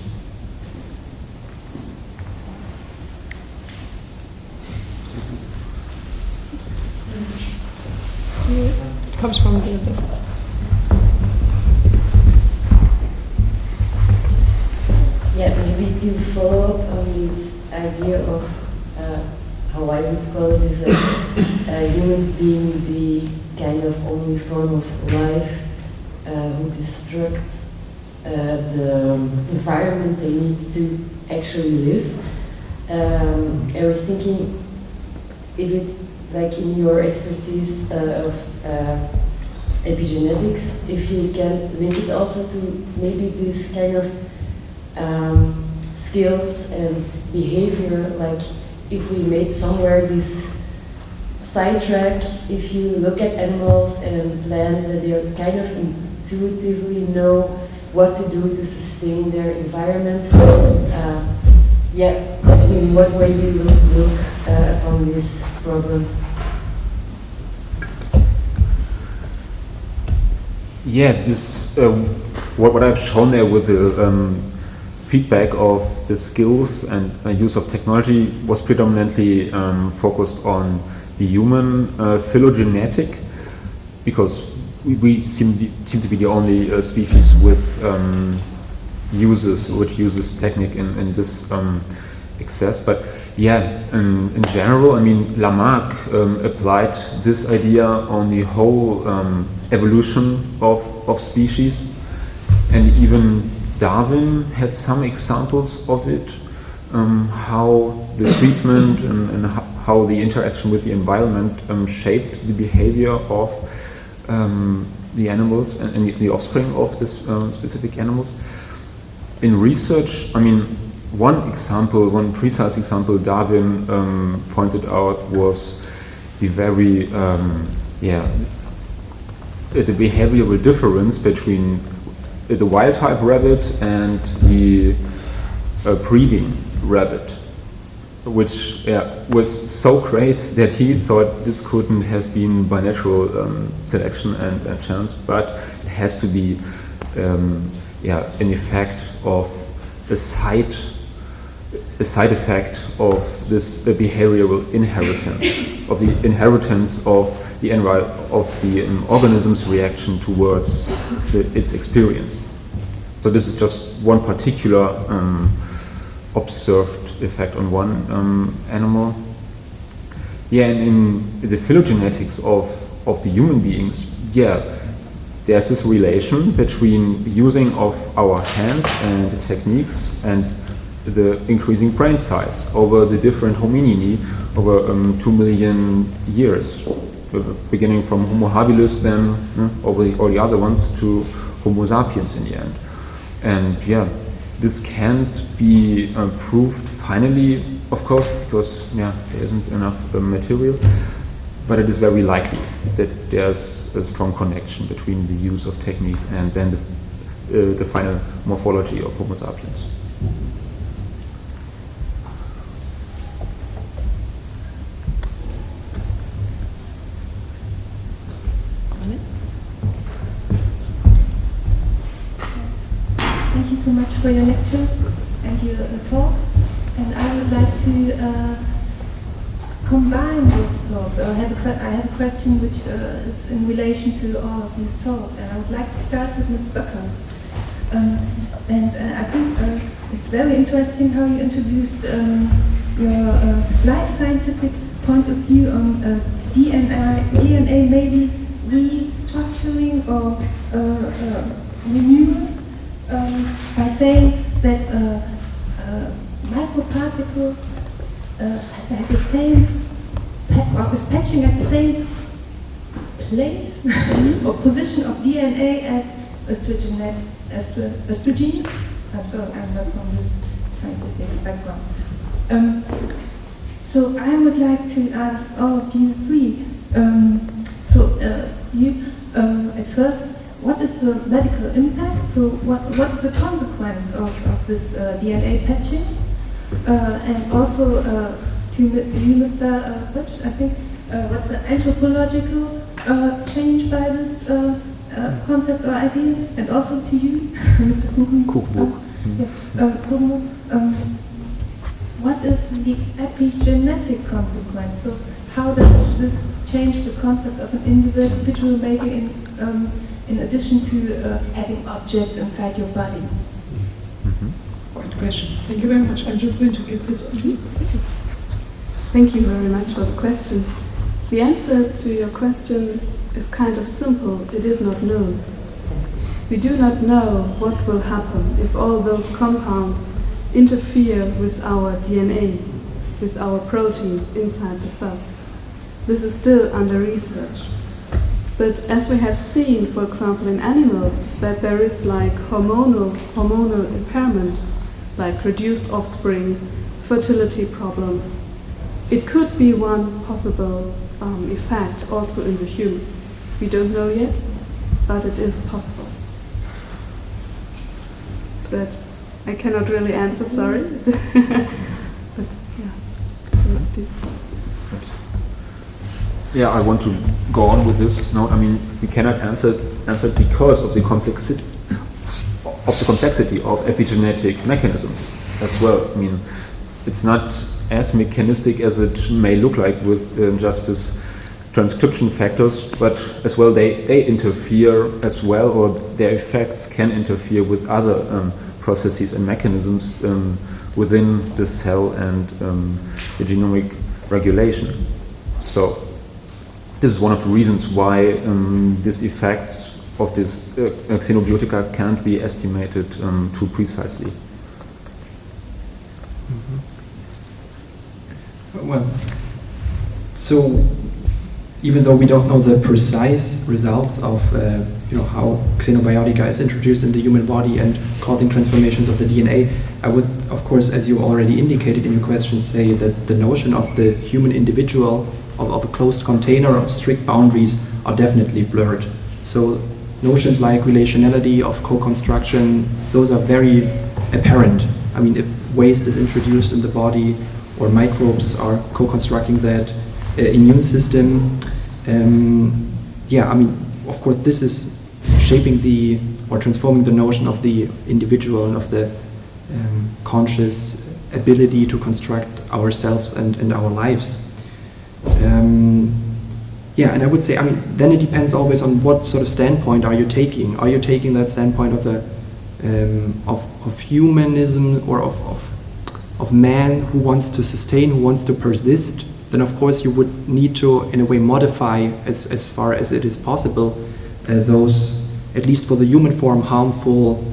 S10: It comes from the left.
S11: Yeah, maybe to follow up on this idea of how I would call it is humans being the kind of only form of life who destructs the environment they need to actually live. I was thinking, if it, like in your expertise of epigenetics, if you can link it also to maybe this kind of skills and behavior, like if we made somewhere this sidetrack, if you look at animals and plants that they kind of intuitively know what to do to sustain their environment, in what way you look upon this problem?
S4: Yeah, this what I've shown there with the feedback of the skills and use of technology was predominantly focused on the human phylogenetic, because we seem to be the only species with which uses technique in this excess. But yeah, in general, I mean, Lamarck applied this idea on the whole evolution of species, and even Darwin had some examples of it, how the treatment and how the interaction with the environment shaped the behavior of the animals and the offspring of this specific animals. In research, I mean, one precise example Darwin pointed out was the very, the behavioral difference between the wild-type rabbit and the breeding rabbit, which was so great that he thought this couldn't have been by natural selection and chance, but it has to be an effect of a side effect of this behavioral inheritance, of the inheritance of the organism's reaction towards its experience. So this is just one particular observed effect on one animal. Yeah, and in the phylogenetics of the human beings, there's this relation between using of our hands and the techniques and the increasing brain size over the different hominini over 2 million years, beginning from Homo habilis, then over all the other ones to Homo sapiens in the end. And this can't be proved finally, of course, because there isn't enough material, but it is very likely that there's a strong connection between the use of techniques and then the final morphology of Homo sapiens.
S9: Thank you so much for your lecture and your talks. And I would like to combine these talks. I have a question which is in relation to all of these talks. And I would like to start with Ms. Böckers. I think it's very interesting how you introduced your life scientific point of view on DNA maybe restructuring or renewal. By saying that microparticle has the same, is patching at the same place or position of DNA as estrogen. I'm sorry, I'm not from this scientific background. So I would like to ask all of you three. At first, what is the medical impact? So what is the consequence of this DNA patching? And also to you, Mr. Pötzsch, I think, what's the anthropological change by this concept or idea? And also to you, Mr.
S4: Kuchenbuch.
S9: Yes, Kuchenbuch. What is the epigenetic consequence? So how does this change the concept of an individual maybe in addition to having objects inside your body?
S10: Good question. Thank you very much. I'm just going to give this to you.
S7: Thank you very much for the question. The answer to your question is kind of simple. It is not known. We do not know what will happen if all those compounds interfere with our DNA, with our proteins inside the cell. This is still under research. But as we have seen, for example, in animals, that there is like hormonal impairment, like reduced offspring, fertility problems. It could be one possible effect also in the human. We don't know yet, but it is possible. So that I cannot really answer, sorry. But yeah.
S4: Yeah, I want to go on with this. No, I mean we cannot answer because of the complexity of epigenetic mechanisms as well. I mean, it's not as mechanistic as it may look like with just as transcription factors, but as well they interfere as well, or their effects can interfere with other processes and mechanisms within the cell and the genomic regulation. So this is one of the reasons why these effects of this xenobiotica can't be estimated too precisely.
S3: Well, so even though we don't know the precise results of how xenobiotica is introduced in the human body and causing transformations of the DNA, I would, of course, as you already indicated in your question, say that the notion of the human individual, of a closed container of strict boundaries, are definitely blurred. So notions like relationality, of co-construction, those are very apparent. I mean, if waste is introduced in the body or microbes are co-constructing that immune system, yeah, I mean, of course, this is shaping or transforming the notion of the individual and of the conscious ability to construct ourselves and our lives. Yeah, and I would say, I mean, then it depends always on what sort of standpoint are you taking. Are you taking that standpoint of humanism or of man who wants to sustain, who wants to persist? Then of course you would need to, in a way, modify as far as it is possible those, at least for the human form, harmful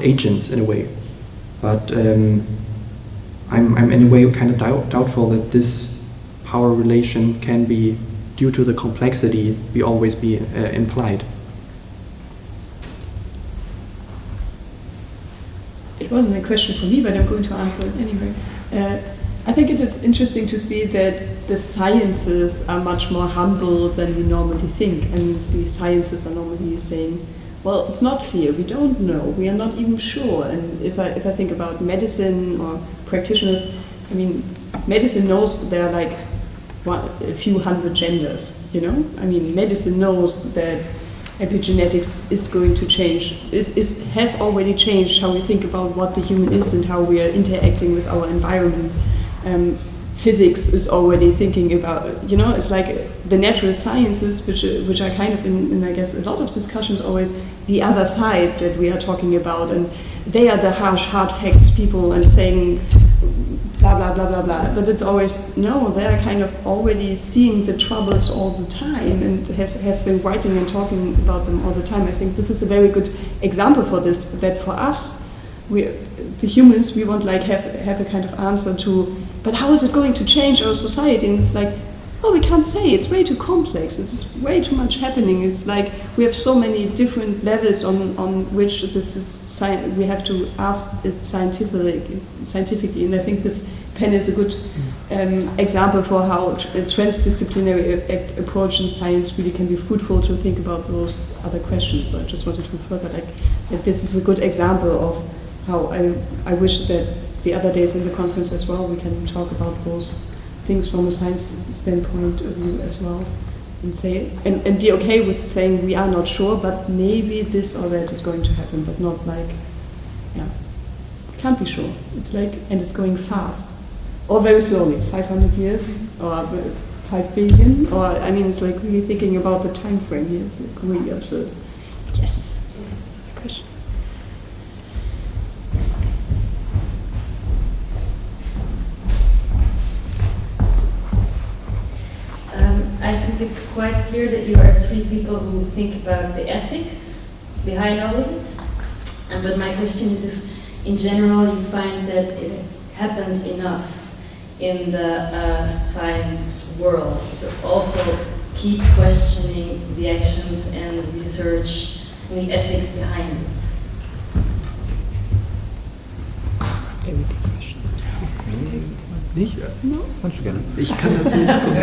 S3: agents in a way. But I'm in a way kind of doubtful that this power relation can be, due to the complexity, always be implied.
S10: It wasn't a question for me, but I'm going to answer it anyway. I think it is interesting to see that the sciences are much more humble than we normally think. I mean, the sciences are normally saying, well, it's not clear, we don't know, we are not even sure. And if I think about medicine or practitioners, I mean, medicine knows there are like a few hundred genders, you know? I mean, medicine knows that epigenetics is going to change, has already changed how we think about what the human is and how we are interacting with our environment. Physics is already thinking about, you know, it's like the natural sciences, which are kind of in I guess, a lot of discussions always the other side that we are talking about, and they are the harsh, hard facts people and saying blah, blah, blah, blah, blah. But it's always, no, they are kind of already seeing the troubles all the time and have been writing and talking about them all the time. I think this is a very good example for this, that for us, the humans, we want like have a kind of answer to, but how is it going to change our society? And it's like, oh, we can't say, it's way too complex, it's way too much happening. It's like we have so many different levels on which this is, we have to ask it scientifically. And I think this pen is a good example for how a transdisciplinary approach in science really can be fruitful to think about those other questions. So I just wanted to further that this is a good example of how I wish that the other days in the conference as well we can talk about those things from a science standpoint of view as well, and say and be okay with saying we are not sure, but maybe this or that is going to happen, but not like, yeah, can't be sure. It's like, and it's going fast, or very slowly, 500 years, or 5 billion, or I mean, it's like really thinking about the time frame here. It's like really absurd. Yes. Question.
S11: I think it's quite clear that you are 3 people who think about the ethics behind all of it. But my question is if, in general, you find that it happens enough in the science world to also keep questioning the actions and research and the ethics behind it.
S3: Nicht?
S4: No. Kannst du gerne.
S3: Ich kann dazu nicht kommen.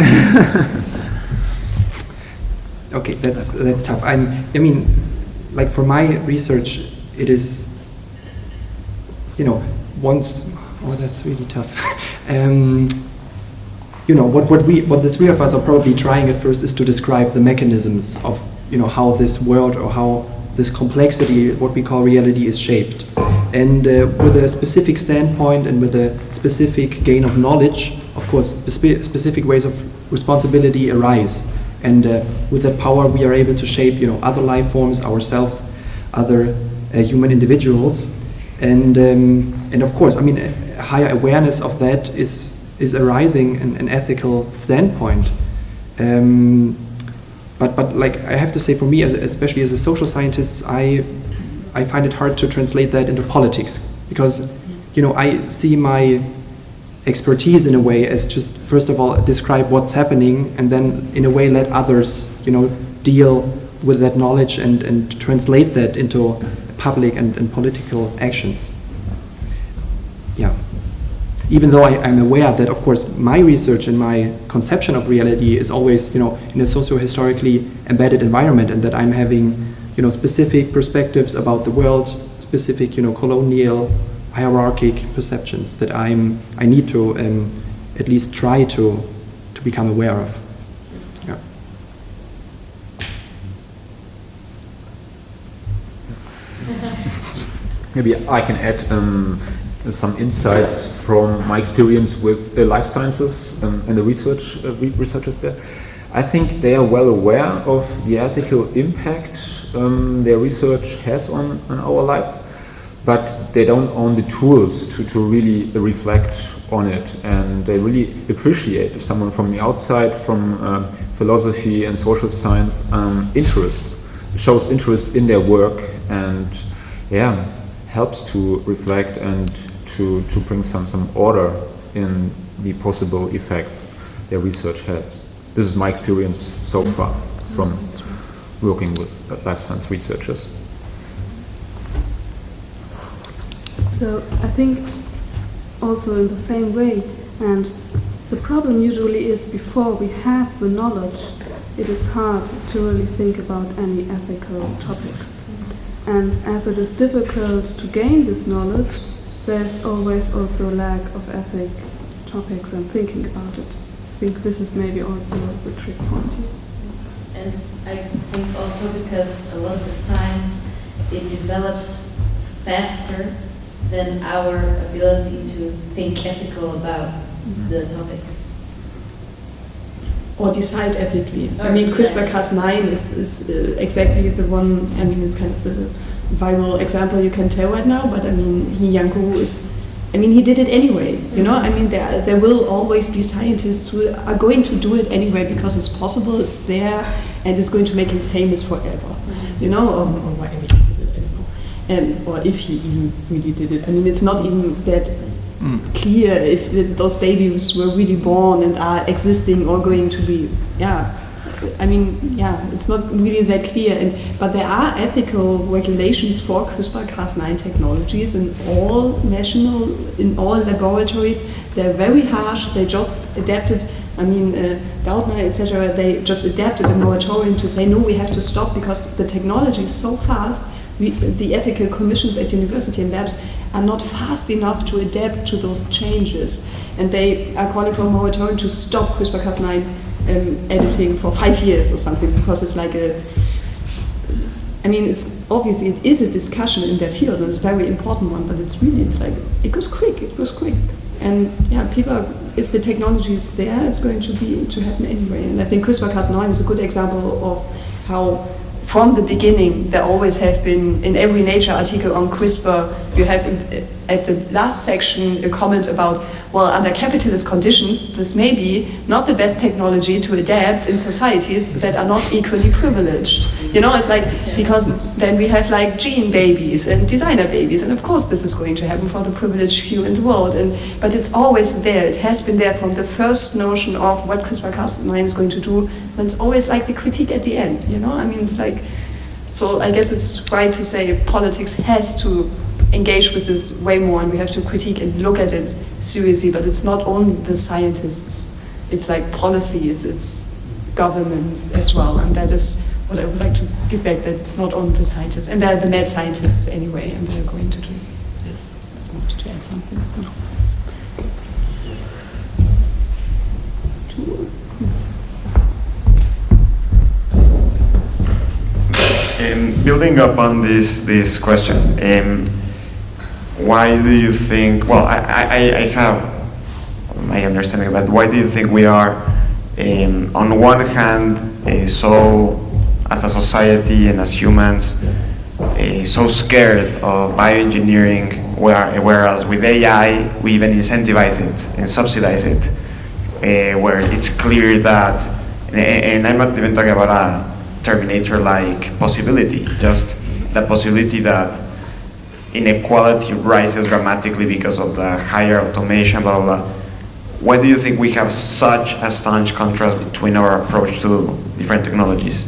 S3: Okay, that's tough. I mean, like for my research, it is, you know, that's really tough. You know, what the 3 of us are probably trying at first is to describe the mechanisms of, you know, how this world or how this complexity, what we call reality, is shaped. And with a specific standpoint and with a specific gain of knowledge, of course, specific ways of responsibility arise. And with that power, we are able to shape, you know, other life forms, ourselves, other human individuals. And of course, I mean, a higher awareness of that is arising an ethical standpoint. But like I have to say, for me, especially as a social scientist, I find it hard to translate that into politics, because, you know, I see my expertise in a way as just, first of all, describe what's happening, and then in a way let others, you know, deal with that knowledge and translate that into public and political actions. Yeah. Even though I'm aware that, of course, my research and my conception of reality is always, you know, in a socio-historically embedded environment, and that I'm having, you know, specific perspectives about the world, specific, you know, colonial, hierarchic perceptions that I need to at least try to become aware of. Yeah.
S4: Maybe I can add some insights from my experience with life sciences and the researchers there. I think they are well aware of the ethical impact their research has on our life, but they don't own the tools to really reflect on it, and they really appreciate if someone from the outside, from philosophy and social science, shows interest in their work, and yeah, helps to reflect and to bring some order in the possible effects their research has. This is my experience so far from working with life science researchers.
S12: So I think also in the same way,
S7: And the problem usually is before we have the knowledge, it is hard to really think about any ethical topics. And as it is difficult to gain this knowledge, there's always also lack of ethic topics and thinking about it. I think this is maybe also the trick point here.
S11: And I think also because a lot of the times it develops faster than our ability to think ethical about the topics.
S10: Or decide ethically.
S11: Or
S10: I mean,
S11: decide.
S10: CRISPR-Cas9 is exactly the one, I mean, it's kind of the viral example you can tell right now, but I mean, He Jiankou is, I mean, he did it anyway, you know? I mean, there will always be scientists who are going to do it anyway because it's possible, it's there, and it's going to make him famous forever, you know? Or whatever he did it, I don't know. And, or if he even really did it. I mean, it's not even that clear if those babies were really born and are existing or going to be, I mean, it's not really that clear. But there are ethical regulations for CRISPR-Cas9 technologies in all laboratories. They're very harsh. They just adapted, I mean, Dautner, etc., they just adapted a moratorium to say, no, we have to stop because the technology is so fast. The ethical commissions at university and labs are not fast enough to adapt to those changes. And they are calling for a moratorium to stop CRISPR-Cas9 editing for 5 years or something, because it's like it's obviously it is a discussion in their field and it's a very important one, but it goes quick. And people, if the technology is there, it's going to happen anyway. And I think CRISPR-Cas9 is a good example of how from the beginning, there always have been, in every Nature article on CRISPR, you have at the last section a comment about, well, under capitalist conditions, this may be not the best technology to adapt in societies that are not equally privileged. You know, it's like, because then we have like gene babies and designer babies, and of course this is going to happen for the privileged few in the world. But it's always there, it has been there from the first notion of what CRISPR-Cas9 is going to do, and it's always like the critique at the end, you know? I mean, it's like, so I guess it's right to say politics has to engage with this way more, and we have to critique and look at it seriously, but it's not only the scientists, it's like policies, it's governments as well, and that is what I would like to give back, that it's not only the scientists, and they're the mad scientists anyway, and they're going to do this. I wanted to add something.
S6: Building up on this question, why do you think, well, I have my understanding about why do you think we are, on one hand, so as a society and as humans, so scared of bioengineering, whereas with AI, we even incentivize it and subsidize it, where it's clear that, and I'm not even talking about a Terminator-like possibility, just the possibility that inequality rises dramatically because of the higher automation, blah, blah, blah. Why do you think we have such a staunch contrast between our approach to different technologies?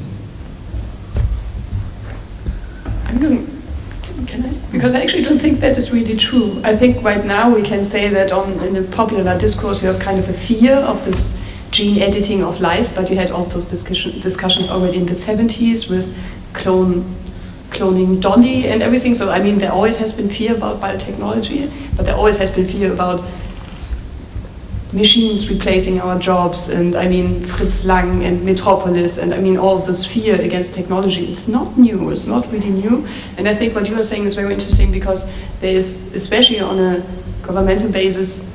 S10: Because I actually don't think that is really true. I think right now we can say that in the popular discourse you have kind of a fear of this gene editing of life, but you had all those discussions already in the 70s with cloning Dolly and everything. So I mean, there always has been fear about biotechnology, but there always has been fear about machines replacing our jobs, and I mean Fritz Lang and Metropolis, and I mean all of this fear against technology. It's not new, it's not really new. And I think what you are saying is very interesting, because there is, especially on a governmental basis,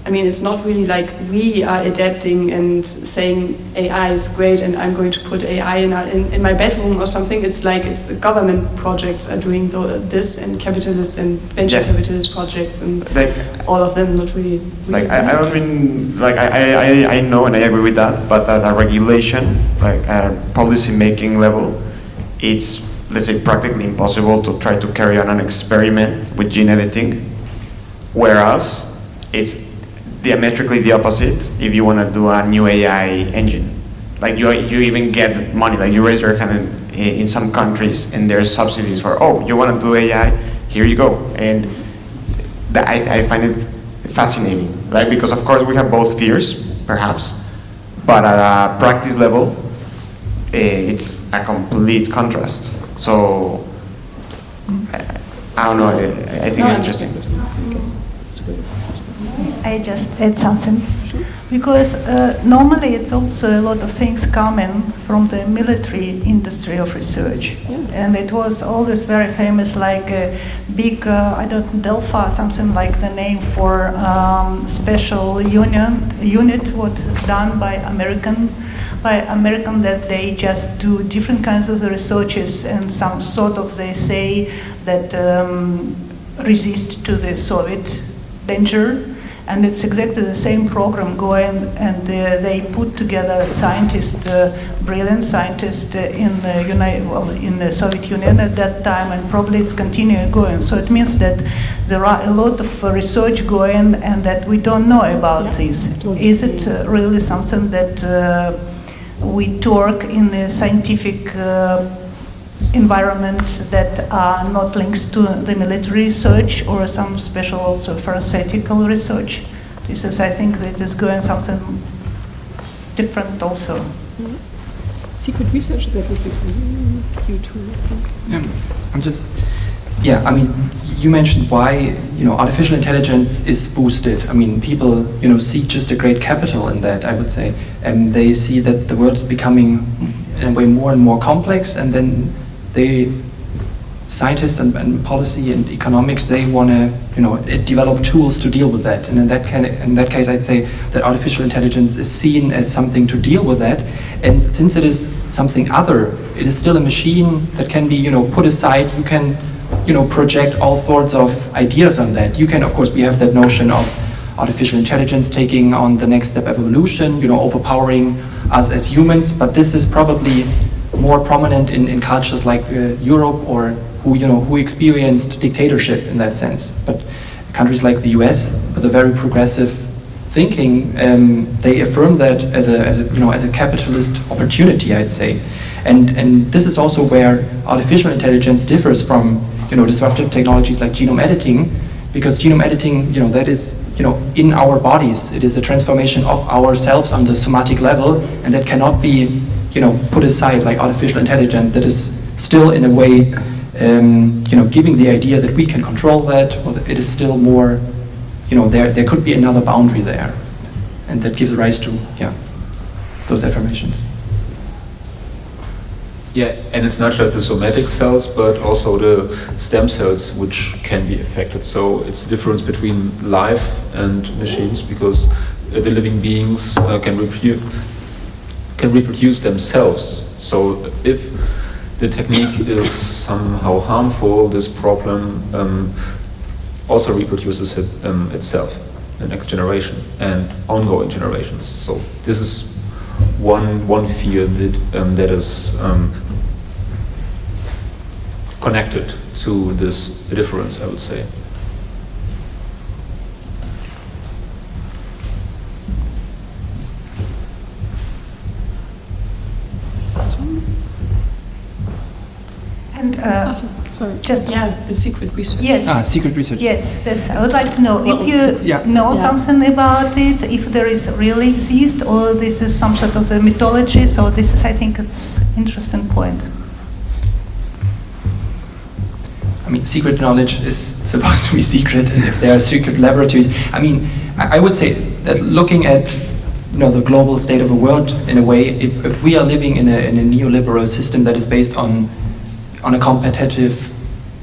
S10: I mean, it's not really like we are adapting and saying AI is great and I'm going to put AI in my bedroom or something. It's like it's government projects are doing this, and capitalist and venture capitalist projects, and all of them not really
S6: like I mean, like I know and I agree with that, but at a regulation, like a policy making level, it's, let's say, practically impossible to try to carry on an experiment with gene editing, whereas it's diametrically the opposite if you want to do a new AI engine. Like you even get money, like you raise your hand in some countries and there's subsidies for, oh, you want to do AI, here you go. And I find it fascinating, right? Because of course we have both fears, perhaps, but at a practice level, it's a complete contrast. So, I don't know, I think it's interesting.
S12: I just add something. Because normally it's also a lot of things coming from the military industry of research. Yeah. And it was always very famous, like a big, I don't know, Delphi, something like the name for special unit what done by American that they just do different kinds of the researches and some sort of, they say, that resist to the Soviet danger. And it's exactly the same program going, and they put together scientists, brilliant scientists in the Soviet Union at that time, and probably it's continuing going. So it means that there are a lot of research going, and that we don't know about this. Is it really something that we talk in the scientific environment that are not links to the military research or some special also pharmaceutical research? This is, I think, that is going something different also.
S10: Mm-hmm. Secret research, that would be you too, I think.
S3: I mean, you mentioned why, artificial intelligence is boosted. I mean, people, see just a great capital in that, I would say. And they see that the world is becoming, in a way, more and more complex, and then scientists and policy and economics, they want to, develop tools to deal with that. And in that case, I'd say that artificial intelligence is seen as something to deal with that. And since it is something other, it is still a machine that can be, put aside. You can, project all sorts of ideas on that. You can, of course, we have that notion of artificial intelligence taking on the next step of evolution, overpowering us as humans. But this is probably more prominent in cultures like Europe, or who experienced dictatorship in that sense. But countries like the US, with a very progressive thinking, they affirm that as a capitalist opportunity, I'd say. And this is also where artificial intelligence differs from disruptive technologies like genome editing, because genome editing, that is in our bodies. It is a transformation of ourselves on the somatic level, and that cannot be put aside like artificial intelligence. That is still in a way, giving the idea that we can control that, or that it is still more, there could be another boundary there, and that gives rise to, those affirmations.
S4: Yeah, and it's not just the somatic cells, but also the stem cells which can be affected. So it's the difference between life and machines, because the living beings can reproduce themselves. So if the technique is somehow harmful, this problem also reproduces itself, the next generation and ongoing generations. So this is one fear that is connected to this difference, I would say.
S12: And
S10: sorry.
S12: Just
S10: the secret research.
S12: Yes.
S3: Secret research.
S12: Yes. I would like to know if you know something about it, if there is really exist, or this is some sort of the mythology. So this is, I think, it's interesting point.
S3: I mean, secret knowledge is supposed to be secret, and if there are secret laboratories, I mean, I would say that looking at the global state of the world, in a way, if we are living in a neoliberal system that is based on a competitive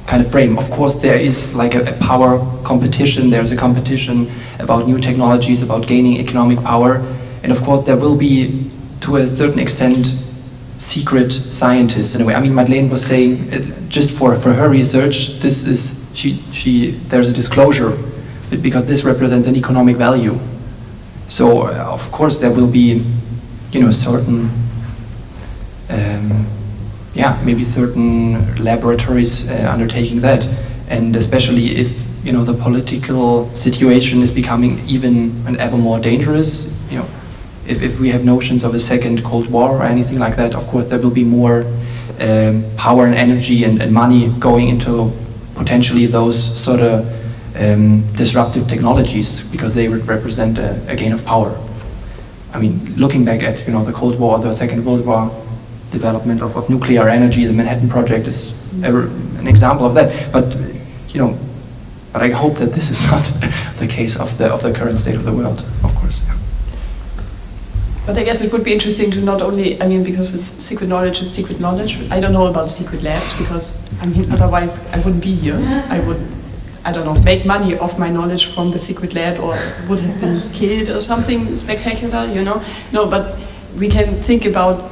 S3: kind of frame, of course there is like a power competition. There's a competition about new technologies, about gaining economic power, and of course there will be, to a certain extent, secret scientists in a way. I mean, Madeleine was saying, just for her research, this is there's a disclosure because this represents an economic value. So of course there will be, certain, maybe certain laboratories undertaking that, and especially if the political situation is becoming even and ever more dangerous. If we have notions of a second Cold War or anything like that, of course there will be more power and energy and money going into potentially those sort of disruptive technologies because they represent a gain of power. I mean, looking back at the Cold War, the Second World War, development of nuclear energy, the Manhattan Project is an example of that. But but I hope that this is not the case of the current state of the world, of course. Yeah.
S10: But I guess it would be interesting to not only, I mean, because it's secret knowledge, I don't know about secret labs because, I mean, otherwise I wouldn't be here. I would, I don't know, make money off my knowledge from the secret lab or would have been killed or something spectacular, No, but we can think about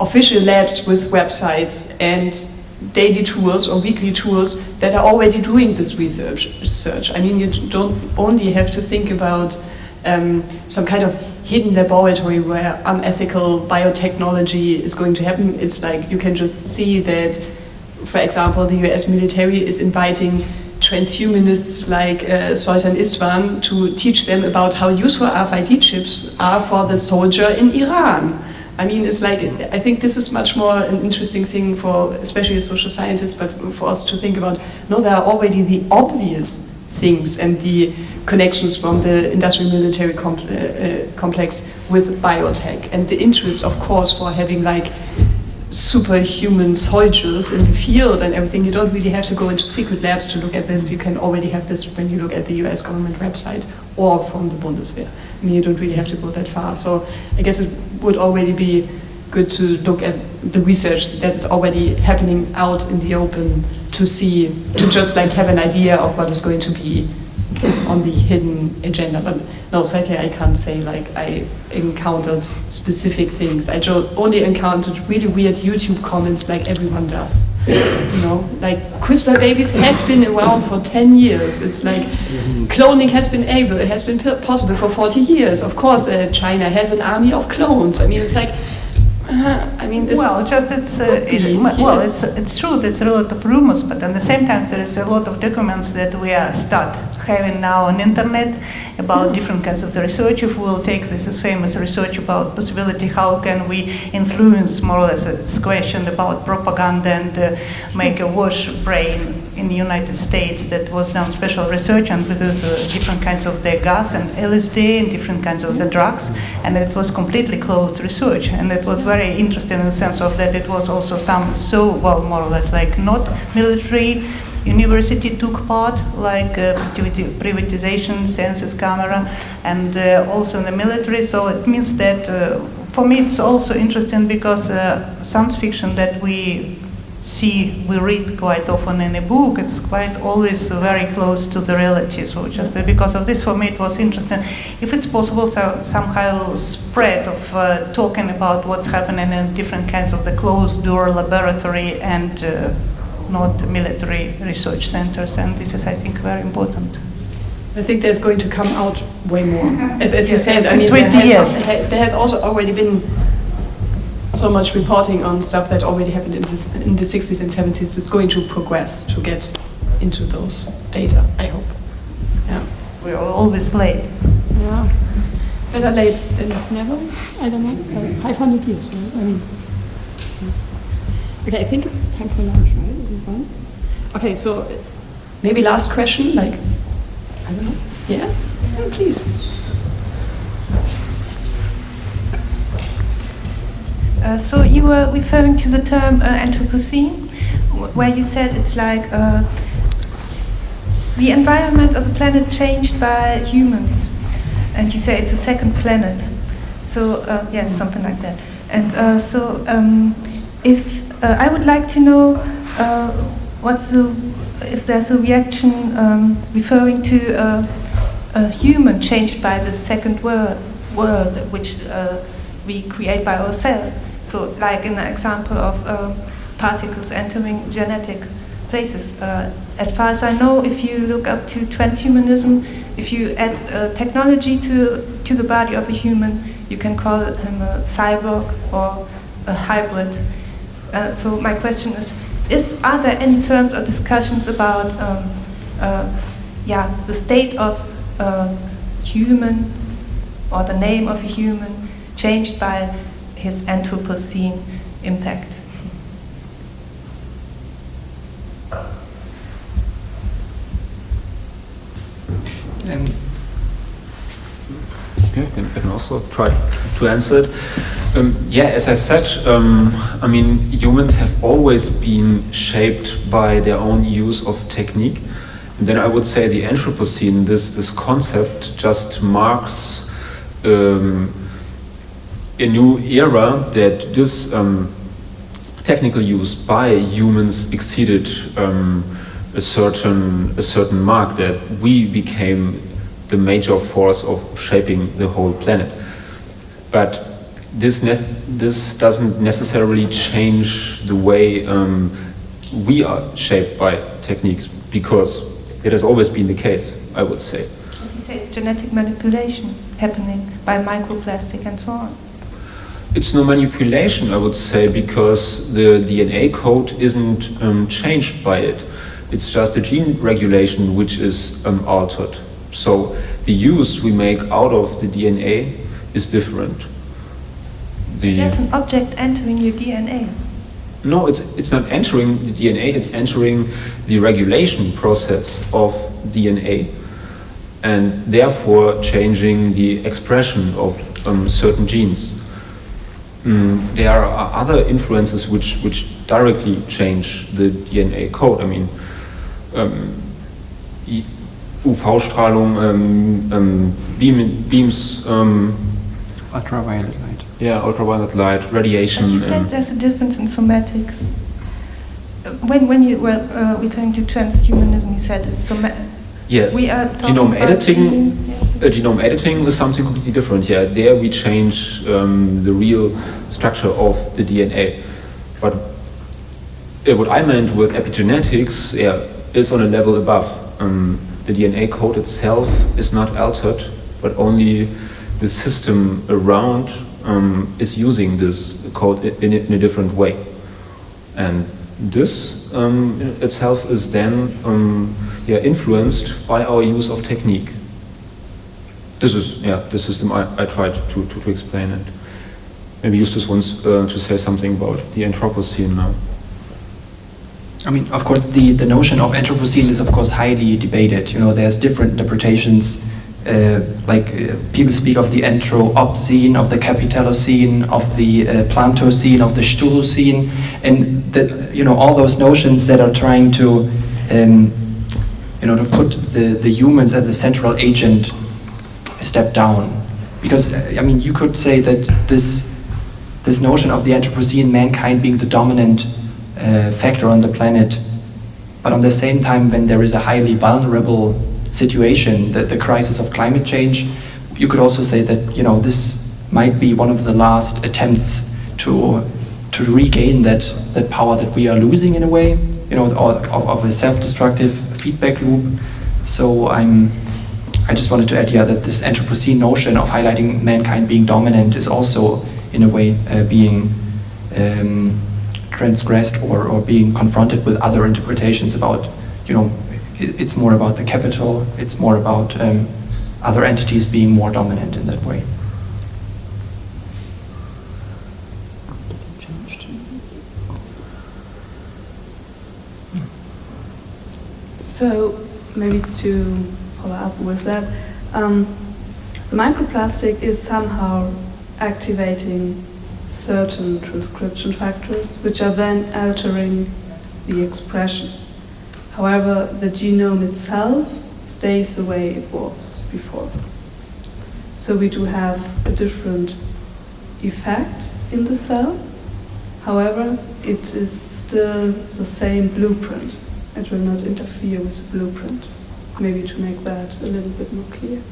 S10: official labs with websites and daily tours or weekly tours that are already doing this research. I mean, you don't only have to think about some kind of hidden laboratory where unethical biotechnology is going to happen. It's like you can just see that, for example, the US military is inviting transhumanists like Sultan Istvan to teach them about how useful RFID chips are for the soldier in Iran. I mean, it's like, I think this is much more an interesting thing for, especially as social scientists, but for us to think about, no, there are already the obvious things and the connections from the industrial military complex with biotech and the interest, of course, for having like superhuman soldiers in the field and everything. You don't really have to go into secret labs to look at this. You can already have this when you look at the US government website or from the Bundeswehr. I mean, you don't really have to go that far. So I guess it would already be good to look at the research that is already happening out in the open to see, to just like have an idea of what is going to be on the hidden agenda. But no, sadly I can't say like I encountered specific things. I only encountered really weird YouTube comments like everyone does. Like CRISPR babies have been around for 10 years. It's like cloning has been possible for 40 years. Of course, China has an army of clones. I mean, it's like,
S12: it's true. There's a lot of rumors, but at the same time, there is a lot of documents that we are start having now on internet about different kinds of the research. If we will take this famous research about possibility, how can we influence more or less this question about propaganda and make a wash brain in the United States, that was done special research and with different kinds of the gas and LSD and different kinds of the drugs, and it was completely closed research, and it was very interesting in the sense of that it was also more or less like not military university took part, like privatization, census camera, and also in the military. So it means that for me it's also interesting because science fiction that we read quite often in a book, it's quite always very close to the reality. So just because of this, for me it was interesting. If it's possible, so somehow spread of talking about what's happening in different kinds of the closed door laboratory and not military research centers, and this is, I think, very important.
S10: I think there's going to come out way more. As you said, I mean,
S12: 20 years.
S10: There has also already been so much reporting on stuff that already happened in the 60s and 70s. It's going to progress to get into those data, I hope. Yeah.
S12: We're always late.
S10: Yeah. Better late than never, I don't know. 500 years, right? I mean. Okay, I think it's time for lunch, right? Okay, so maybe last question, like, I don't know. Yeah, please.
S13: So you were referring to the term Anthropocene, where you said it's like the environment of the planet changed by humans, and you say it's a second planet. So yes, something like that. And if I would like to know if there's a reaction referring to a human changed by the second world which we create by ourselves. So like in the example of particles entering genetic places. As far as I know, if you look up to transhumanism, if you add technology to the body of a human, you can call him a cyborg or a hybrid. So my question is, are there any terms or discussions about the state of human or the name of a human changed by his Anthropocene impact?
S4: can also try to answer it. Yeah, as I said, I mean, humans have always been shaped by their own use of technique. And then I would say the Anthropocene, this concept just marks a new era that this technical use by humans exceeded a certain mark, that we became the major force of shaping the whole planet. But this doesn't necessarily change the way we are shaped by techniques, because it has always been the case, I would say.
S13: But you say it's genetic manipulation happening by microplastic and so on.
S4: It's no manipulation, I would say, because the DNA code isn't changed by it. It's just a gene regulation which is altered. So the use we make out of the DNA is different.
S13: There's an object entering your DNA.
S4: No, it's not entering the DNA, it's entering the regulation process of DNA, and therefore changing the expression of certain genes. There are other influences which directly change the DNA code. I mean, UV-Strahlung, beams,
S3: ultraviolet light.
S4: Yeah, ultraviolet light, radiation.
S13: But you said there's a difference in somatics. When you were referring to transhumanism, you said it's
S4: yeah,
S13: we are
S4: genome editing. Genome editing is something completely different. Yeah, there we change the real structure of the DNA. But what I meant with epigenetics, is on a level above. The DNA code itself is not altered, but only the system around is using this code in a different way. And this itself is then influenced by our use of technique. This is the system I tried to explain it. Maybe Justus wants to say something about the Anthropocene now.
S3: I mean, of course, the notion of Anthropocene is, of course, highly debated. You know, there's different interpretations. People speak of the Anthropocene, of the Capitalocene, of the Plantocene, of the Stulocene, and all those notions that are trying to, to put the humans as a central agent a step down. Because I mean, you could say that this notion of the Anthropocene, mankind being the dominant factor on the planet, but on the same time, when there is a highly vulnerable situation, the crisis of climate change, you could also say that this might be one of the last attempts to regain that power that we are losing in a way, of a self-destructive feedback loop. So I just wanted to add here that this Anthropocene notion of highlighting mankind being dominant is also in a way being transgressed or being confronted with other interpretations about, it's more about the capital, it's more about other entities being more dominant in that way.
S7: So maybe to follow up with that, the microplastic is somehow activating certain transcription factors which are then altering the expression. However, the genome itself stays the way it was before. So we do have a different effect in the cell. However, it is still the same blueprint. It will not interfere with the blueprint. Maybe to make that a little bit more clear.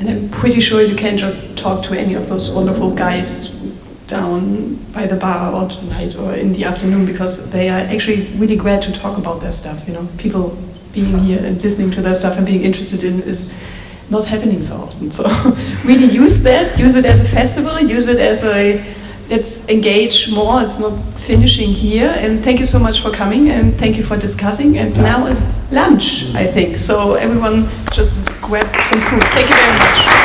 S10: And I'm pretty sure you can just talk to any of those wonderful guys down by the bar or tonight or in the afternoon, because they are actually really glad to talk about their stuff. People being here and listening to their stuff and being interested in is not happening so often. So really use that, use it as a festival, use it as let's engage more. It's not finishing here. And thank you so much for coming, and thank you for discussing. And now is lunch, I think. So everyone just grab some food. Thank you very much.